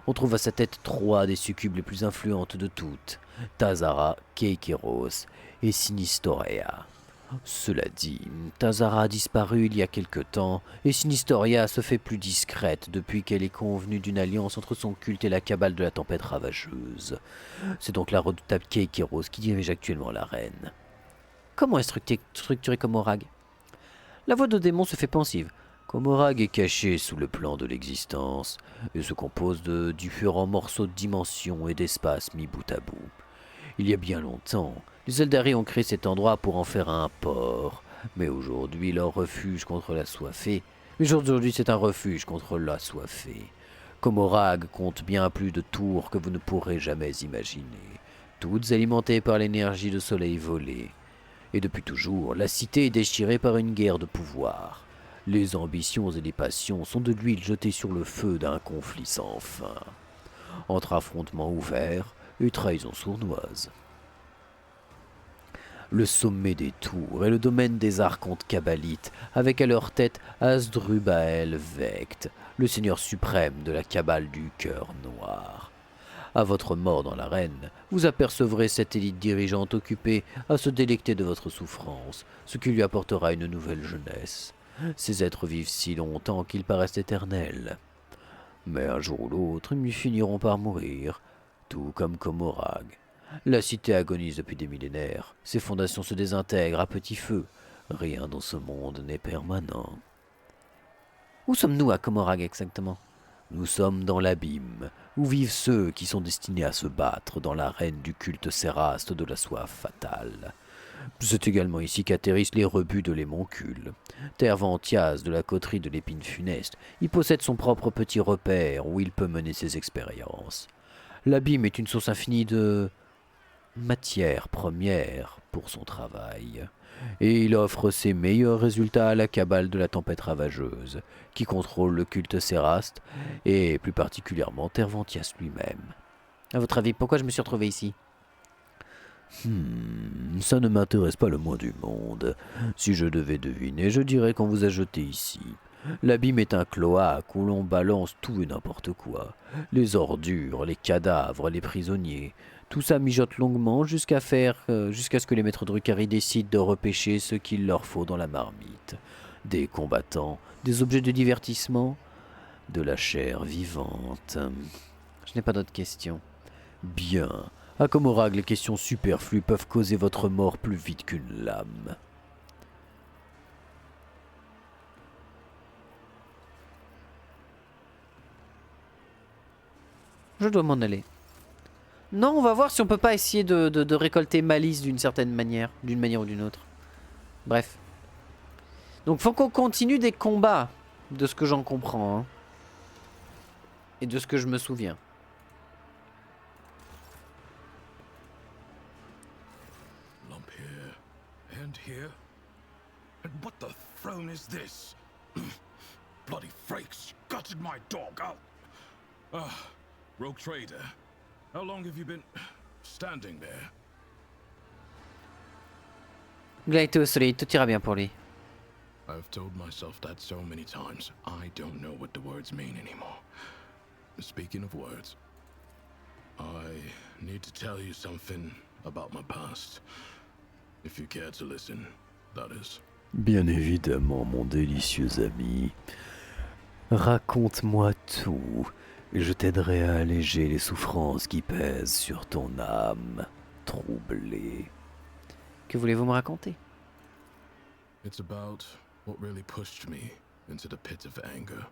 On trouve à sa tête 3 des succubes les plus influentes de toutes, Tazara, Keikeros et Sinistoria. Cela dit, Tazara a disparu il y a quelque temps, et Sinistoria se fait plus discrète depuis qu'elle est convenue d'une alliance entre son culte et la cabale de la tempête ravageuse. C'est donc la redoutable Keikeros qui dirige actuellement la reine. Comment est structuré Comorag? La voix de démon se fait pensive. Komorag est caché sous le plan de l'existence et se compose de différents morceaux de dimension et d'espace mis bout à bout. Il y a bien longtemps, les Eldari ont créé cet endroit pour en faire un port, mais aujourd'hui leur refuge contre l'assoiffé. Mais aujourd'hui c'est un refuge contre l'assoiffé. Komorag compte bien plus de tours que vous ne pourrez jamais imaginer, toutes alimentées par l'énergie de soleil volé. Et depuis toujours, la cité est déchirée par une guerre de pouvoir. Les ambitions et les passions sont de l'huile jetée sur le feu d'un conflit sans fin, entre affrontements ouverts et trahisons sournoises. Le sommet des tours est le domaine des archontes kabbalites, avec à leur tête Asdrubael Vect, le seigneur suprême de la Kabbale du cœur noir. À votre mort dans l'arène, vous apercevrez cette élite dirigeante occupée à se délecter de votre souffrance, ce qui lui apportera une nouvelle jeunesse. Ces êtres vivent si longtemps qu'ils paraissent éternels. Mais un jour ou l'autre, ils finiront par mourir, tout comme Komorag. La cité agonise depuis des millénaires, ses fondations se désintègrent à petit feu. Rien dans ce monde n'est permanent. Où sommes-nous à Komorag exactement? Nous sommes dans l'abîme, où vivent ceux qui sont destinés à se battre dans l'arène du culte séraste de la soif fatale. C'est également ici qu'atterrissent les rebuts de l'émoncule. Tervantias de la coterie de l'épine funeste, il possède son propre petit repère où il peut mener ses expériences. L'abîme est une source infinie de matière première pour son travail, et il offre ses meilleurs résultats à la cabale de la tempête ravageuse, qui contrôle le culte séraste, et plus particulièrement Tervantias lui-même. À votre avis, pourquoi je me suis retrouvé ici? Ça ne m'intéresse pas le moins du monde. Si je devais deviner, je dirais qu'on vous a jeté ici. L'abîme est un cloaque où l'on balance tout et n'importe quoi. Les ordures, les cadavres, les prisonniers. Tout ça mijote longuement jusqu'à ce que les maîtres Drukhari décident de repêcher ce qu'il leur faut dans la marmite. Des combattants, des objets de divertissement, de la chair vivante. Je n'ai pas d'autres questions. Bien. À Komorag, les questions superflues peuvent causer votre mort plus vite qu'une lame. Je dois m'en aller. Non, on va voir si on peut pas essayer de récolter malice d'une certaine manière. D'une manière ou d'une autre. Bref. Donc faut qu'on continue des combats. De ce que j'en comprends. Hein. Et de ce que je me souviens. Lump here, and here. And what the throne is this? Bloody freaks gutted my dog out. Rogue trader, how long have you been standing there? Il a été au soleil, tout ira bien pour lui. I've told myself that so many times, I don't know what the words mean anymore. Speaking of words, I need to tell you something about my past. If you care to listen, that is. Bien évidemment, mon délicieux ami. Raconte-moi tout, et je t'aiderai à alléger les souffrances qui pèsent sur ton âme troublée. Que voulez-vous me raconter? It's about what really pushed me into the pit of anger.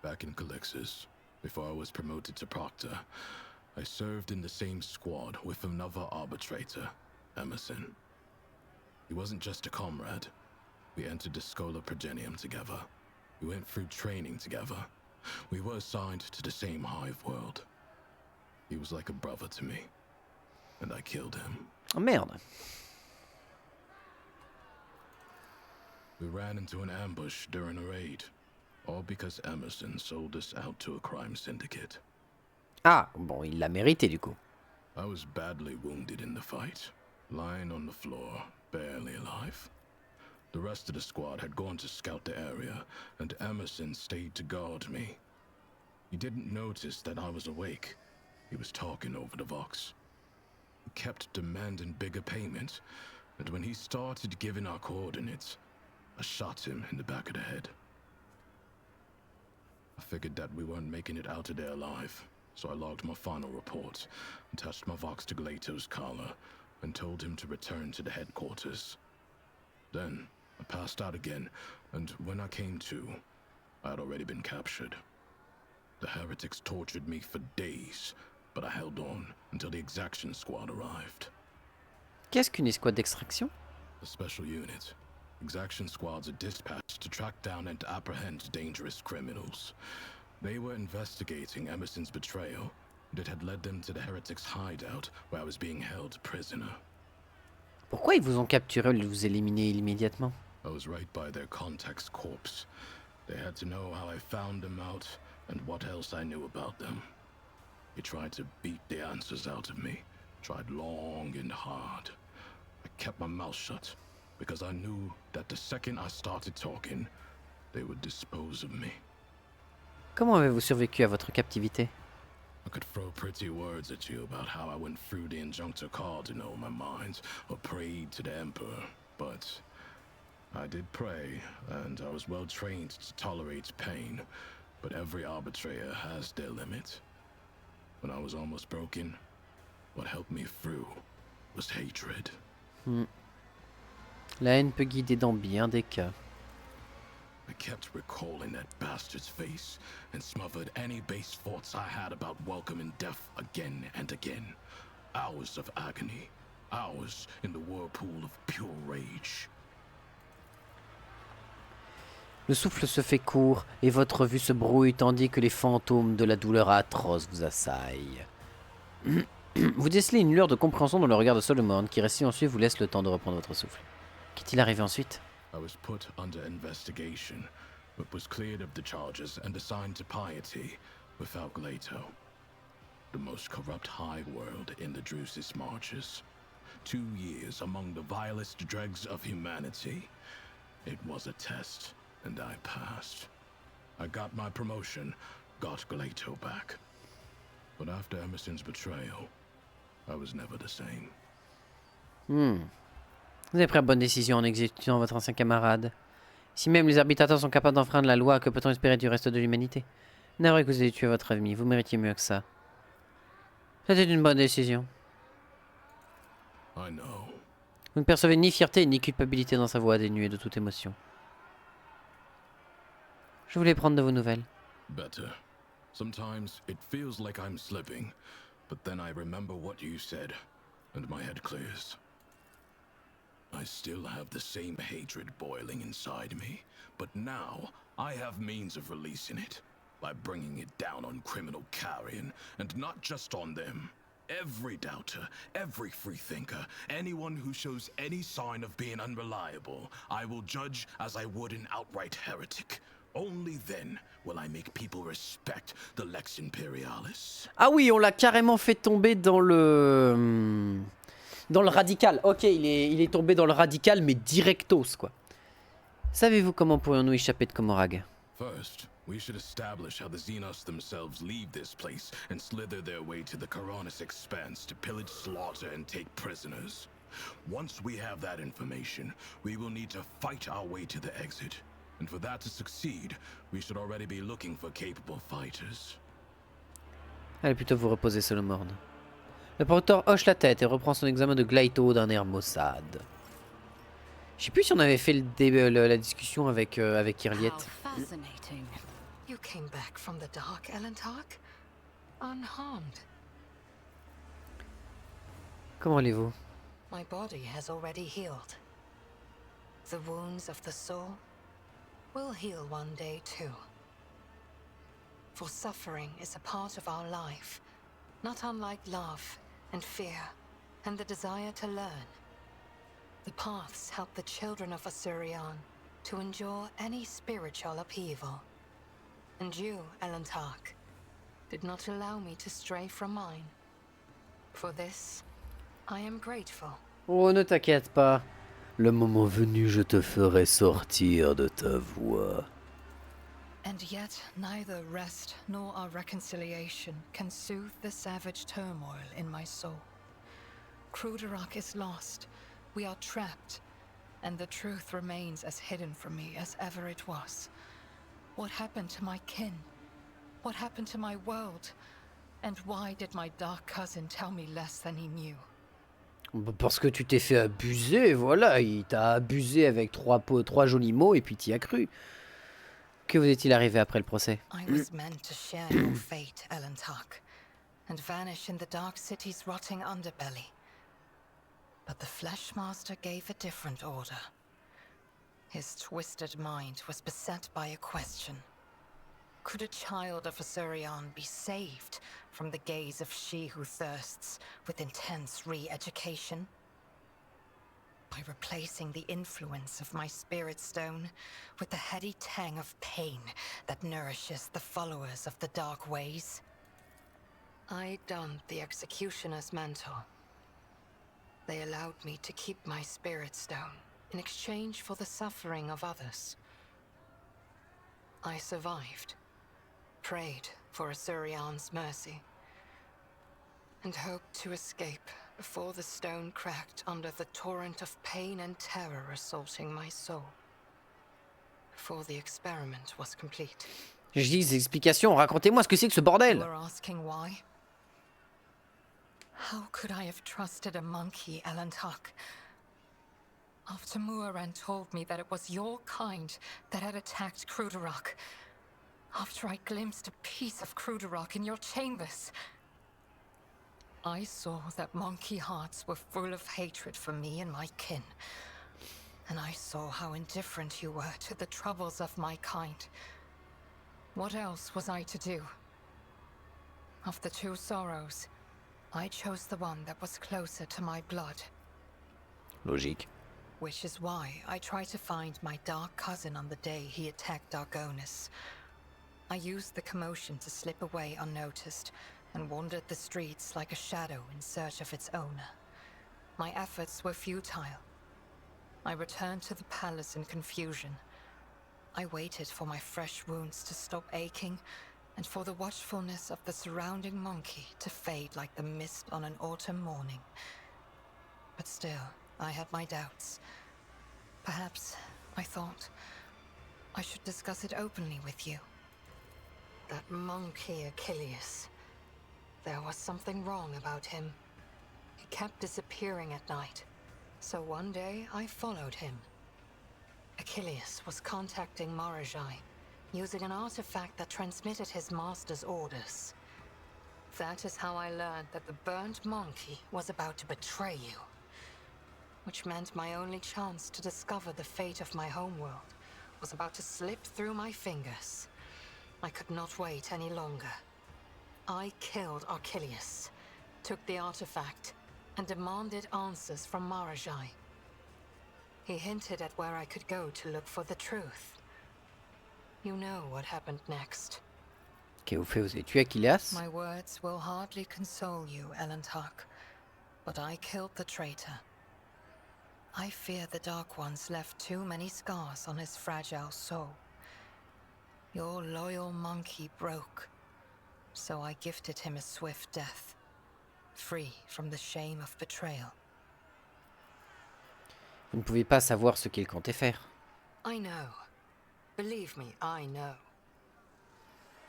Back in Calixis, before I was promoted to Proctor, I served in the same squad with another arbitrator, Emerson. He wasn't just a comrade. We entered the Schola Progenium together. We went through training together. We were assigned to the same hive world. He was like a brother to me, and I killed him. Oh merde. We ran into an ambush during a raid, all because Emerson sold us out to a crime syndicate. Ah, bon, il l'a mérité du coup. I was badly wounded in the fight, lying on the floor, barely alive. The rest of the squad had gone to scout the area, and Emerson stayed to guard me. He didn't notice that I was awake. He was talking over the Vox. He kept demanding bigger payment, and when he started giving our coordinates, I shot him in the back of the head. I figured that we weren't making it out of there alive, so I logged my final report and attached my Vox to Glato's collar, and told him to return to the headquarters. Then, I passed out again, and when I came to, I had already been captured. The heretics tortured me for days, but I held on until the Exaction Squad arrived. Qu'est-ce qu'une escouade d'extraction? A special unit. Exaction squads are dispatched to track down and apprehend dangerous criminals. They were investigating Emerson's betrayal, and it had led them to the heretics' hideout, where I was being held prisoner. Pourquoi ils vous ont capturé au lieu de vous éliminer immédiatement? I was right by their contact's corpse. They had to know how I found them out and what else I knew about them. They tried to beat the answers out of me, tried long and hard. I kept my mouth shut because I knew that the second I started talking, they would dispose of me. Comment avez-vous survécu à votre captivité? I could throw pretty words at you about how I went through the Injunctor Cardinal in my mind, or prayed to the Emperor, but I did pray, and I was well trained to tolerate pain, but every arbitrator has their limit. When I was almost broken, what helped me through was hatred. La haine peut guider dans bien des cas. I kept recalling that bastard's face and smothered any base thoughts I had about welcoming death again and again. Hours of agony, hours in the whirlpool of pure rage. Le souffle se fait court et votre vue se brouille tandis que les fantômes de la douleur atroce vous assaillent. Vous décelez une lueur de compréhension dans le regard de Solomon qui reste silencieux et vous laisse le temps de reprendre votre souffle. Qu'est-il arrivé ensuite? I was put under investigation, but was cleared of the charges and assigned to piety without Glato. The most corrupt high world in the Drusis marches. 2 years among the vilest dregs of humanity. It was a test, and I passed. I got my promotion, got Glato back. But after Emerson's betrayal, I was never the same. Vous avez pris la bonne décision en exécutant votre ancien camarade. Si même les arbitrateurs sont capables d'enfreindre la loi, que peut-on espérer du reste de l'humanité? Navré que vous ayez tué votre ami, vous méritiez mieux que ça. C'était une bonne décision. I know. Vous ne percevez ni fierté ni culpabilité dans sa voix dénuée de toute émotion. Je voulais prendre de vos nouvelles. Better. Sometimes it feels like I'm slipping, but then I remember what you said, and my head clears. I still have the same hatred boiling inside me, but now I have means of releasing it by bringing it down on criminal carrion, and not just on them. Every doubter, every freethinker, anyone who shows any sign of being unreliable, I will judge as I would an outright heretic. Only then will I make people respect the Lex Imperialis. Ah oui, on l'a carrément fait tomber dans le radical. Ok, il est tombé dans le radical, mais directos, quoi. Savez-vous comment pourrions-nous échapper de Komorrag? First, we should establish how the Xenos themselves leave this place and slither their way to the Coronis Expanse to pillage, slaughter, and take prisoners. Once we have that information, we will need to fight our way to the exit. And for that to succeed, we should already be looking for capable fighters. Allez plutôt vous reposer, Solomon. Le procteur hoche la tête et reprend son examen de Glaito d'un air maussade. Je sais plus si on avait fait la discussion avec Irliet. How fascinating. You came back from the dark, Elentark? Unharmed. Comment allez-vous? My body has already healed. The wounds of the soul will heal one day too. For suffering is a part of our life, not unlike love and fear and the desire to learn. The paths help the children of Asurion to endure any spiritual upheaval. And you, Elentark, did not allow me to stray from mine. For this, I am grateful. Oh, ne t'inquiète pas. Le moment venu, je te ferai sortir de ta voie. And yet, neither rest nor our reconciliation can soothe the savage turmoil in my soul. Kruderak is lost. We are trapped. And the truth remains as hidden from me as ever it was. What happened to my kin? What happened to my world? And why did my dark cousin tell me less than he knew? Bah, parce que tu t'es fait abuser, voilà. Il t'a abusé avec trois jolis mots et puis t'y as cru. Que vous est-il arrivé après le procès? I was meant to share your fate, Ellen Tuck, and vanish in the Dark City's rotting underbelly. But the Fleshmaster gave a different order. His twisted mind was beset by a question. Could a child of Asurion be saved from the gaze of she who thirsts with intense re-education? By replacing the influence of my spirit stone with the heady tang of pain that nourishes the followers of the dark ways? I donned the Executioner's mantle. They allowed me to keep my spirit stone in exchange for the suffering of others. I survived, prayed for Asurion's mercy, and hoped to escape before the stone cracked under the torrent of pain and terror assaulting my soul. Before the experiment was complete. Je dis des explications, racontez-moi ce que c'est que ce You bordel. were asking why? How could I have trusted a monkey, Ellen Tuck? After Muaran told me that it was your kind that had attacked Cruderrock. After I glimpsed a piece of Cruderrock in your chambers. I saw that monkey hearts were full of hatred for me and my kin. And I saw how indifferent you were to the troubles of my kind. What else was I to do? Of the two sorrows, I chose the one that was closer to my blood. Logique. Which is why I tried to find my dark cousin on the day he attacked Dargonis. I used the commotion to slip away unnoticed, and wandered the streets like a shadow in search of its owner. My efforts were futile. I returned to the palace in confusion. I waited for my fresh wounds to stop aching, and for the watchfulness of the surrounding monkey to fade like the mist on an autumn morning. But still, I had my doubts. Perhaps, I thought, I should discuss it openly with you. That monkey Achilles. There was something wrong about him. He kept disappearing at night. So one day, I followed him. Achilles was contacting Marajai, using an artifact that transmitted his master's orders. That is how I learned that the burnt monkey was about to betray you. Which meant my only chance to discover the fate of my homeworld was about to slip through my fingers. I could not wait any longer. I killed Achilles, took the artifact, and demanded answers from Marajai. He hinted at where I could go to look for the truth. You know what happened next. Ok, vous faites, vous avez tué Achilles. My words will hardly console you, Ellen Tuck, but I killed the traitor. I fear the Dark Ones left too many scars on his fragile soul. Your loyal monkey broke, so I gifted him a swift death, free from the shame of betrayal. Vous ne pouvez pas savoir ce qu'il comptait faire. I know. Believe me, I know.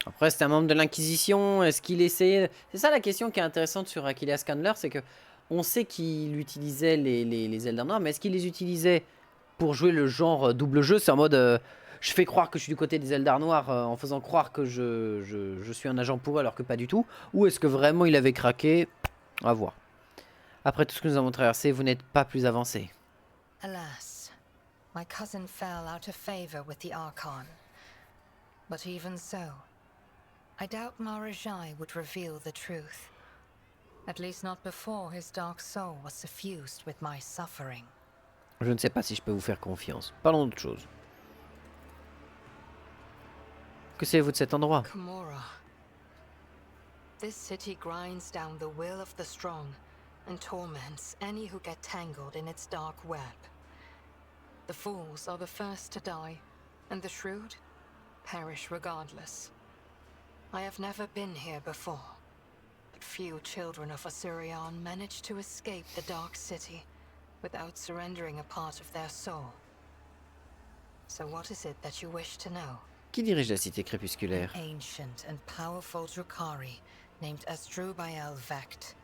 Après, c'était un membre de l'Inquisition. Est-ce qu'il essayait... C'est ça la question qui est intéressante sur Achilles Candler, c'est que on sait qu'il utilisait les Eldar Noirs, mais est-ce qu'il les utilisait pour jouer le genre double jeu? C'est en mode, je fais croire que je suis du côté des Eldar Noirs en faisant croire que je suis un agent pour eux alors que pas du tout. Ou est-ce que vraiment il avait craqué? On va voir. Après tout ce que nous avons traversé, vous n'êtes pas plus avancé. Alas, my cousin fell out of favor with the Archon. But even so, I doubt Marajai would reveal the truth. At least not before his dark soul was suffused with my suffering. Je ne sais pas si je peux vous faire confiance. Parlons d'autre chose. Que savez-vous de cet endroit? Kamora. This city grinds down the will of the strong and torments any who get tangled in its dark web. The fools are the first to die, and the shrewd perish regardless. I have never been here before, but few children of Asurion manage to escape the Dark City without surrendering a part of their soul. So what is it that you wish to know? Qui dirige la cité crépusculaire? Ancient and powerful Drukhari named Asdrubael Vecht.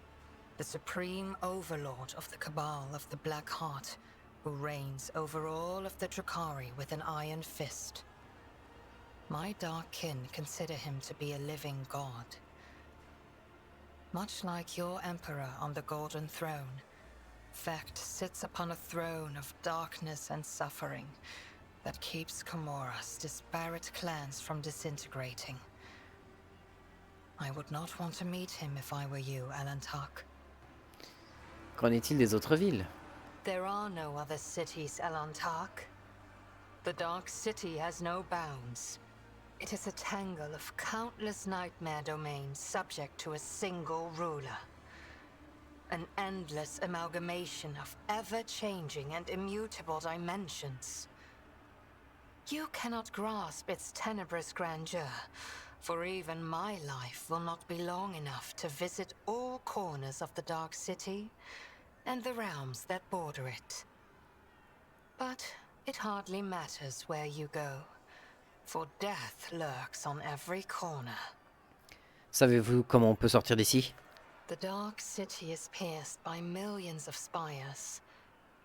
the supreme overlord of the Cabal of the Black Heart, who reigns over all of the Drakari with an iron fist. My dark kin consider him to be a living god. Much like your emperor on the Golden Throne, Vecht sits upon a throne of darkness and suffering that keeps Comora's disparate clans from disintegrating. I would not want to meet him if I were you, Elantak. Qu'en est-il des autres villes? There are no other cities, Elantak. The Dark City has no bounds. It is a tangle of countless nightmare domains subject to a single ruler. An endless amalgamation of ever-changing and immutable dimensions. You cannot grasp its tenebrous grandeur, for even my life will not be long enough to visit all corners of the Dark City and the realms that border it. But it hardly matters where you go, for death lurks on every corner. Savez-vous comment on peut sortir d'ici? The Dark City is pierced by millions of spires,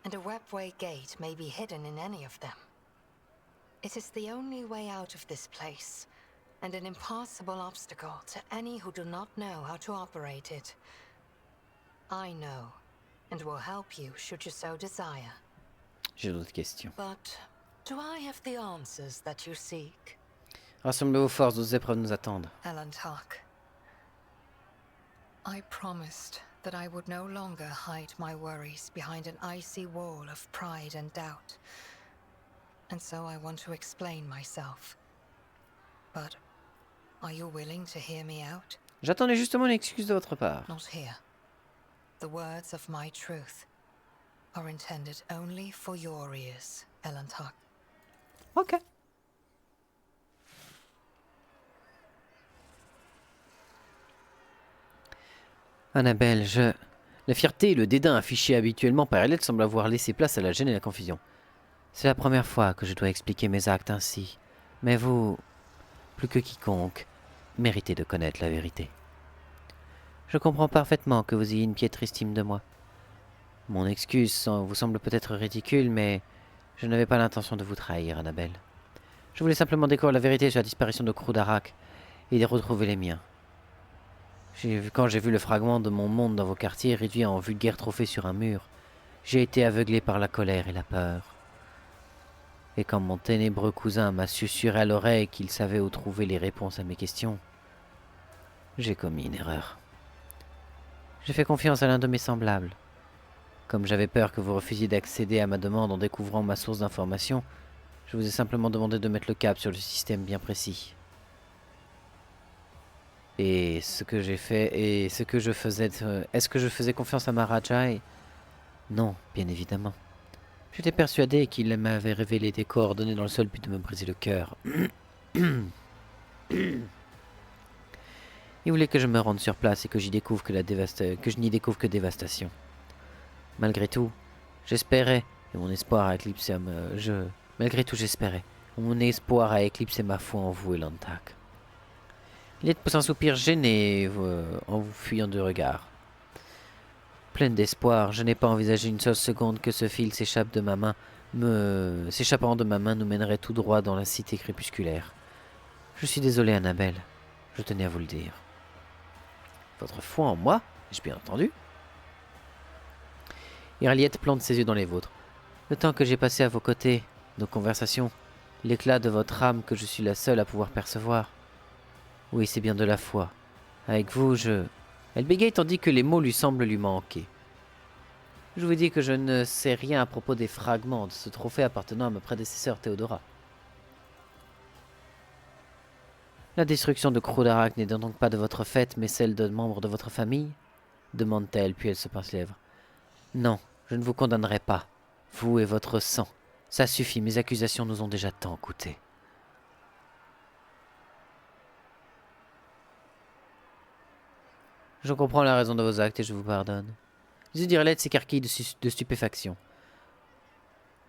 and a webway gate may be hidden in any of them. It is the only way out of this place, and an impassable obstacle to any who do not know how to operate it. I know, and will help you should you so desire. J'ai d'autres questions. But do I have the answers that you seek? Rassemblez vos forces, d'autres épreuves nous attendent. Elantak, I promised that I would no longer hide my worries behind an icy wall of pride and doubt. And so I want to explain myself. But are you willing to hear me out? J'attendais justement une excuse de votre part. Not here. The words of my truth are intended only for your ears, Elantak. Ok. Annabelle, La fierté et le dédain affichés habituellement par Elliot semblent avoir laissé place à la gêne et la confusion. C'est la première fois que je dois expliquer mes actes ainsi, mais vous, plus que quiconque, méritez de connaître la vérité. Je comprends parfaitement que vous ayez une piètre estime de moi. Mon excuse vous semble peut-être ridicule, mais je n'avais pas l'intention de vous trahir, Annabelle. Je voulais simplement découvrir la vérité sur la disparition de Croodarak et de retrouver les miens. Quand j'ai vu le fragment de mon monde dans vos quartiers réduit en vulgaire trophée sur un mur, j'ai été aveuglé par la colère et la peur. Et quand mon ténébreux cousin m'a susurré à l'oreille qu'il savait où trouver les réponses à mes questions, j'ai commis une erreur. J'ai fait confiance à l'un de mes semblables. Comme j'avais peur que vous refusiez d'accéder à ma demande en découvrant ma source d'information, je vous ai simplement demandé de mettre le cap sur le système bien précis. Et ce que j'ai fait, est-ce que je faisais confiance à Marajai? Non, bien évidemment. J'étais persuadé qu'il m'avait révélé des coordonnées dans le seul but de me briser le cœur. Il voulait que je me rende sur place et que je n'y découvre que dévastation. Malgré tout, j'espérais, et mon espoir a éclipsé Malgré tout, j'espérais. Mon espoir a éclipsé ma foi en vous, Elantak. Il pousse un soupir gêné en vous fuyant de regard. Pleine d'espoir, je n'ai pas envisagé une seule seconde que ce fil s'échappant de ma main nous mènerait tout droit dans la cité crépusculaire. Je suis désolé, Annabelle. Je tenais à vous le dire. Votre foi en moi, ai-je bien entendu? Iraliette plante ses yeux dans les vôtres. Le temps que j'ai passé à vos côtés, nos conversations, l'éclat de votre âme que je suis la seule à pouvoir percevoir. Oui, c'est bien de la foi. Avec vous, Elle bégaye tandis que les mots lui semblent lui manquer. Je vous dis que je ne sais rien à propos des fragments de ce trophée appartenant à ma prédécesseur Théodora. La destruction de Croodarak n'est donc pas de votre fait, mais celle de membres de votre famille? Demande-t-elle, puis elle se pince les lèvres. Non, je ne vous condamnerai pas. Vous et votre sang. Ça suffit, mes accusations nous ont déjà tant coûté. Je comprends la raison de vos actes et je vous pardonne. Les yeux d'Irlette s'écarquillent de stupéfaction.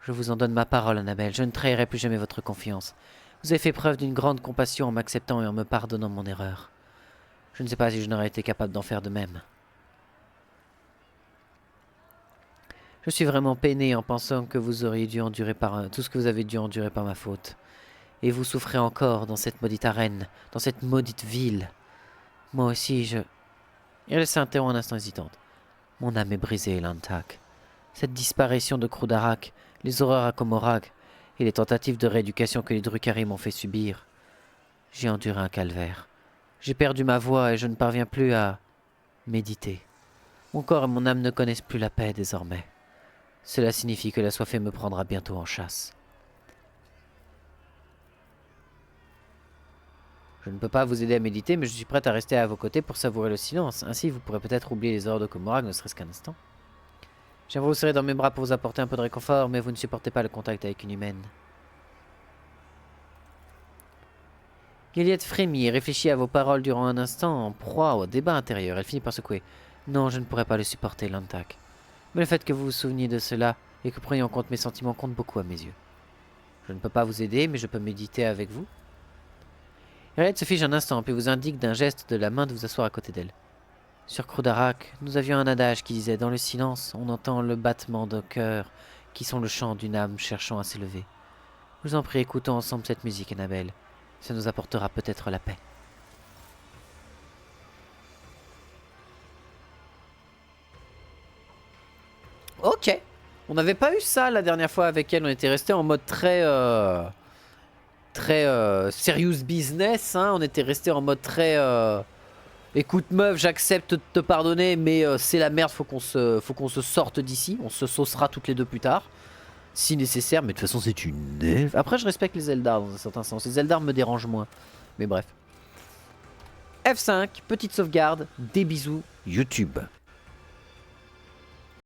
Je vous en donne ma parole, Annabelle, je ne trahirai plus jamais votre confiance. Vous avez fait preuve d'une grande compassion en m'acceptant et en me pardonnant mon erreur. Je ne sais pas si je n'aurais été capable d'en faire de même. Je suis vraiment peiné en pensant que vous auriez dû endurer tout ce que vous avez dû endurer par ma faute. Et vous souffrez encore dans cette maudite arène, dans cette maudite ville. Moi aussi, je... Et elle s'interrompt un instant hésitante. Mon âme est brisée, Lantak. Cette disparition de Krudarak, les horreurs à Komorak et les tentatives de rééducation que les Drukhari m'ont fait subir. J'ai enduré un calvaire. J'ai perdu ma voix et je ne parviens plus à méditer. Mon corps et mon âme ne connaissent plus la paix désormais. Cela signifie que la soifée me prendra bientôt en chasse. Je ne peux pas vous aider à méditer, mais je suis prête à rester à vos côtés pour savourer le silence. Ainsi, vous pourrez peut-être oublier les horreurs de Komorak, ne serait-ce qu'un instant. J'aimerais vous serrer dans mes bras pour vous apporter un peu de réconfort, mais vous ne supportez pas le contact avec une humaine. Gilead frémit et réfléchit à vos paroles durant un instant, en proie au débat intérieur. Elle finit par secouer. Non, je ne pourrais pas le supporter, Lantak. Mais le fait que vous vous souveniez de cela et que preniez en compte mes sentiments compte beaucoup à mes yeux. Je ne peux pas vous aider, mais je peux méditer avec vous. Gilead se fige un instant, puis vous indique d'un geste de la main de vous asseoir à côté d'elle. Sur Krudarak, nous avions un adage qui disait « Dans le silence, on entend le battement de cœur qui sont le chant d'une âme cherchant à s'élever. » Je vous en prie, écoutons ensemble cette musique, Annabelle. Ça nous apportera peut-être la paix. Ok. On n'avait pas eu ça la dernière fois avec elle. On était resté en mode très... serious business. Hein. On était resté en mode très... écoute meuf, j'accepte de te pardonner, mais c'est la merde, faut qu'on se sorte d'ici. On se saucera toutes les deux plus tard. Si nécessaire, mais de toute façon c'est une elfe. Après je respecte les Eldar dans un certain sens. Les Eldar me dérangent moins. Mais bref. F5, petite sauvegarde, des bisous, YouTube.